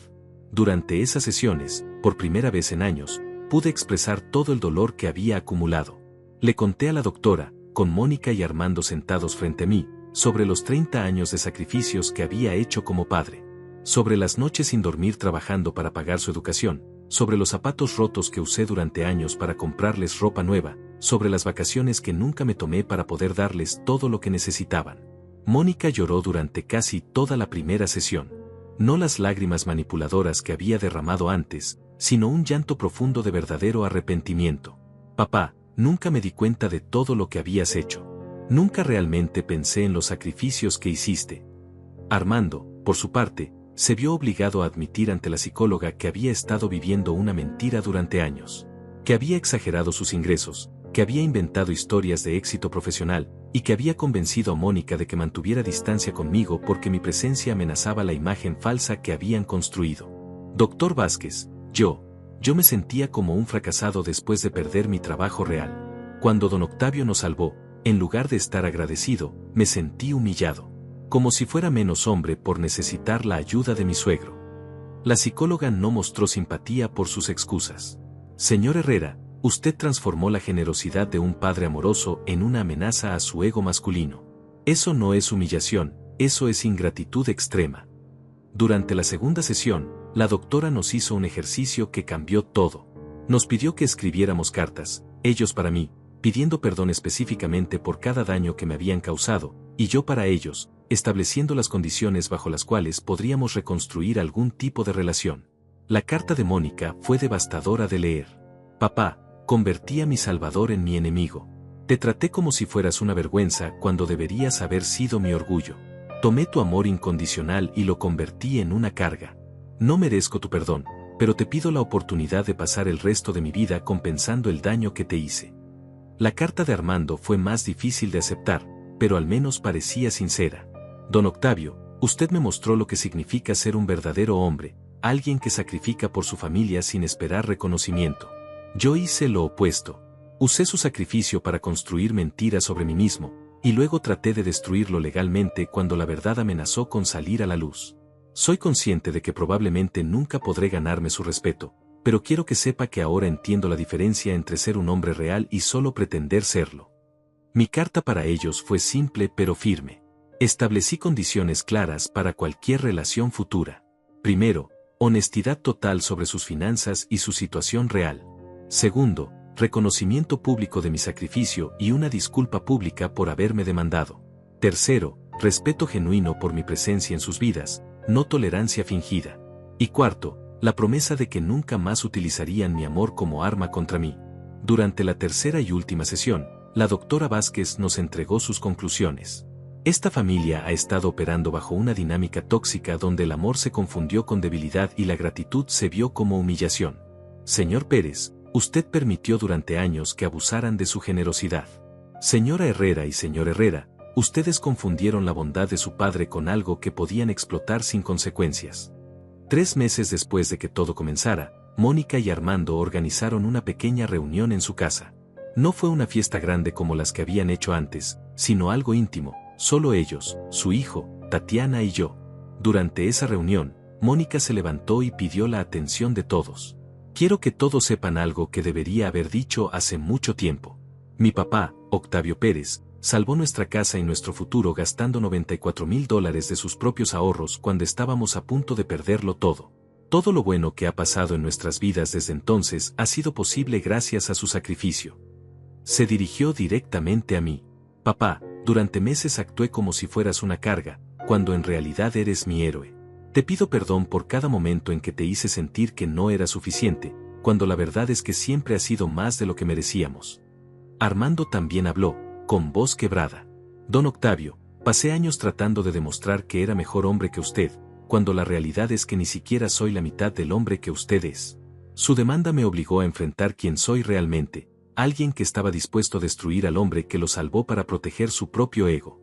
Durante esas sesiones, por primera vez en años, pude expresar todo el dolor que había acumulado. Le conté a la doctora, con Mónica y Armando sentados frente a mí, sobre los 30 años de sacrificios que había hecho como padre, sobre las noches sin dormir trabajando para pagar su educación, sobre los zapatos rotos que usé durante años para comprarles ropa nueva, sobre las vacaciones que nunca me tomé para poder darles todo lo que necesitaban. Mónica lloró durante casi toda la primera sesión. No las lágrimas manipuladoras que había derramado antes, sino un llanto profundo de verdadero arrepentimiento. Papá, nunca me di cuenta de todo lo que habías hecho. Nunca realmente pensé en los sacrificios que hiciste. Armando, por su parte, se vio obligado a admitir ante la psicóloga que había estado viviendo una mentira durante años, que había exagerado sus ingresos, que había inventado historias de éxito profesional, y que había convencido a Mónica de que mantuviera distancia conmigo porque mi presencia amenazaba la imagen falsa que habían construido. Doctor Vázquez, yo me sentía como un fracasado después de perder mi trabajo real. Cuando don Octavio nos salvó, en lugar de estar agradecido, me sentí humillado, como si fuera menos hombre por necesitar la ayuda de mi suegro. La psicóloga no mostró simpatía por sus excusas. Señor Herrera, usted transformó la generosidad de un padre amoroso en una amenaza a su ego masculino. Eso no es humillación, eso es ingratitud extrema. Durante la segunda sesión, la doctora nos hizo un ejercicio que cambió todo. Nos pidió que escribiéramos cartas, ellos para mí, pidiendo perdón específicamente por cada daño que me habían causado, y yo para ellos, estableciendo las condiciones bajo las cuales podríamos reconstruir algún tipo de relación. La carta de Mónica fue devastadora de leer. Papá, convertí a mi Salvador en mi enemigo. Te traté como si fueras una vergüenza cuando deberías haber sido mi orgullo. Tomé tu amor incondicional y lo convertí en una carga. No merezco tu perdón, pero te pido la oportunidad de pasar el resto de mi vida compensando el daño que te hice. La carta de Armando fue más difícil de aceptar, pero al menos parecía sincera. Don Octavio, usted me mostró lo que significa ser un verdadero hombre, alguien que sacrifica por su familia sin esperar reconocimiento. Yo hice lo opuesto. Usé su sacrificio para construir mentiras sobre mí mismo, y luego traté de destruirlo legalmente cuando la verdad amenazó con salir a la luz. Soy consciente de que probablemente nunca podré ganarme su respeto, pero quiero que sepa que ahora entiendo la diferencia entre ser un hombre real y solo pretender serlo. Mi carta para ellos fue simple pero firme. Establecí condiciones claras para cualquier relación futura. Primero, honestidad total sobre sus finanzas y su situación real. Segundo, reconocimiento público de mi sacrificio y una disculpa pública por haberme demandado. Tercero, respeto genuino por mi presencia en sus vidas, no tolerancia fingida. Y cuarto, la promesa de que nunca más utilizarían mi amor como arma contra mí. Durante la tercera y última sesión, la doctora Vázquez nos entregó sus conclusiones. Esta familia ha estado operando bajo una dinámica tóxica donde el amor se confundió con debilidad y la gratitud se vio como humillación. Señor Pérez, usted permitió durante años que abusaran de su generosidad. Señora Herrera y señor Herrera, ustedes confundieron la bondad de su padre con algo que podían explotar sin consecuencias. 3 meses después de que todo comenzara, Mónica y Armando organizaron una pequeña reunión en su casa. No fue una fiesta grande como las que habían hecho antes, sino algo íntimo, solo ellos, su hijo, Tatiana y yo. Durante esa reunión, Mónica se levantó y pidió la atención de todos. Quiero que todos sepan algo que debería haber dicho hace mucho tiempo. Mi papá, Octavio Pérez, salvó nuestra casa y nuestro futuro gastando $94,000 de sus propios ahorros cuando estábamos a punto de perderlo todo. Todo lo bueno que ha pasado en nuestras vidas desde entonces ha sido posible gracias a su sacrificio. Se dirigió directamente a mí. Papá, durante meses actué como si fueras una carga, cuando en realidad eres mi héroe. Te pido perdón por cada momento en que te hice sentir que no era suficiente, cuando la verdad es que siempre ha sido más de lo que merecíamos. Armando también habló, con voz quebrada. Don Octavio, pasé años tratando de demostrar que era mejor hombre que usted, cuando la realidad es que ni siquiera soy la mitad del hombre que usted es. Su demanda me obligó a enfrentar quién soy realmente, alguien que estaba dispuesto a destruir al hombre que lo salvó para proteger su propio ego.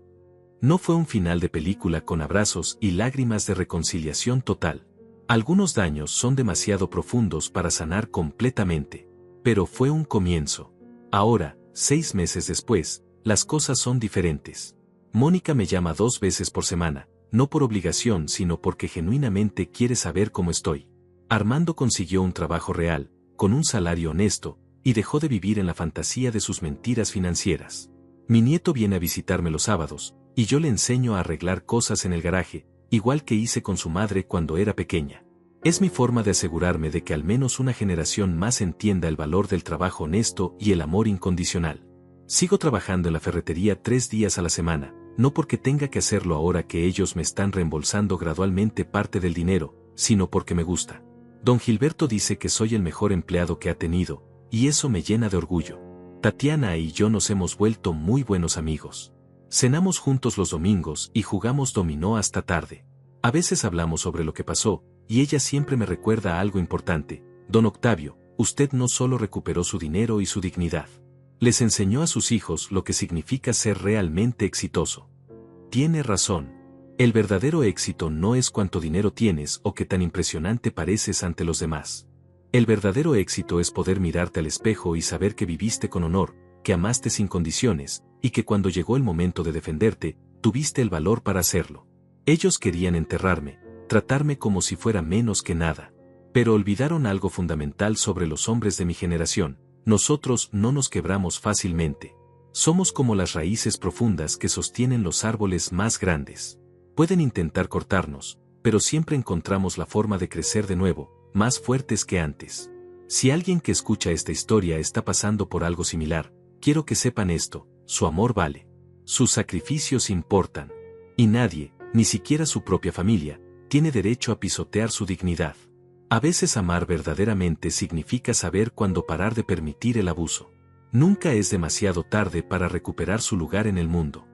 No fue un final de película con abrazos y lágrimas de reconciliación total. Algunos daños son demasiado profundos para sanar completamente, pero fue un comienzo. Ahora, 6 meses después, las cosas son diferentes. Mónica me llama 2 veces por semana, no por obligación sino porque genuinamente quiere saber cómo estoy. Armando consiguió un trabajo real, con un salario honesto, y dejó de vivir en la fantasía de sus mentiras financieras. Mi nieto viene a visitarme los sábados, y yo le enseño a arreglar cosas en el garaje, igual que hice con su madre cuando era pequeña. Es mi forma de asegurarme de que al menos una generación más entienda el valor del trabajo honesto y el amor incondicional. Sigo trabajando en la ferretería 3 días a la semana, no porque tenga que hacerlo ahora que ellos me están reembolsando gradualmente parte del dinero, sino porque me gusta. Don Gilberto dice que soy el mejor empleado que ha tenido, y eso me llena de orgullo. Tatiana y yo nos hemos vuelto muy buenos amigos. Cenamos juntos los domingos y jugamos dominó hasta tarde. A veces hablamos sobre lo que pasó, y ella siempre me recuerda algo importante. Don Octavio, usted no solo recuperó su dinero y su dignidad. Les enseñó a sus hijos lo que significa ser realmente exitoso. Tiene razón. El verdadero éxito no es cuánto dinero tienes o qué tan impresionante pareces ante los demás. El verdadero éxito es poder mirarte al espejo y saber que viviste con honor, que amaste sin condiciones, y que cuando llegó el momento de defenderte, tuviste el valor para hacerlo. Ellos querían enterrarme, tratarme como si fuera menos que nada. Pero olvidaron algo fundamental sobre los hombres de mi generación: nosotros no nos quebramos fácilmente. Somos como las raíces profundas que sostienen los árboles más grandes. Pueden intentar cortarnos, pero siempre encontramos la forma de crecer de nuevo, más fuertes que antes. Si alguien que escucha esta historia está pasando por algo similar, quiero que sepan esto: su amor vale. Sus sacrificios importan. Y nadie, ni siquiera su propia familia, tiene derecho a pisotear su dignidad. A veces amar verdaderamente significa saber cuándo parar de permitir el abuso. Nunca es demasiado tarde para recuperar su lugar en el mundo.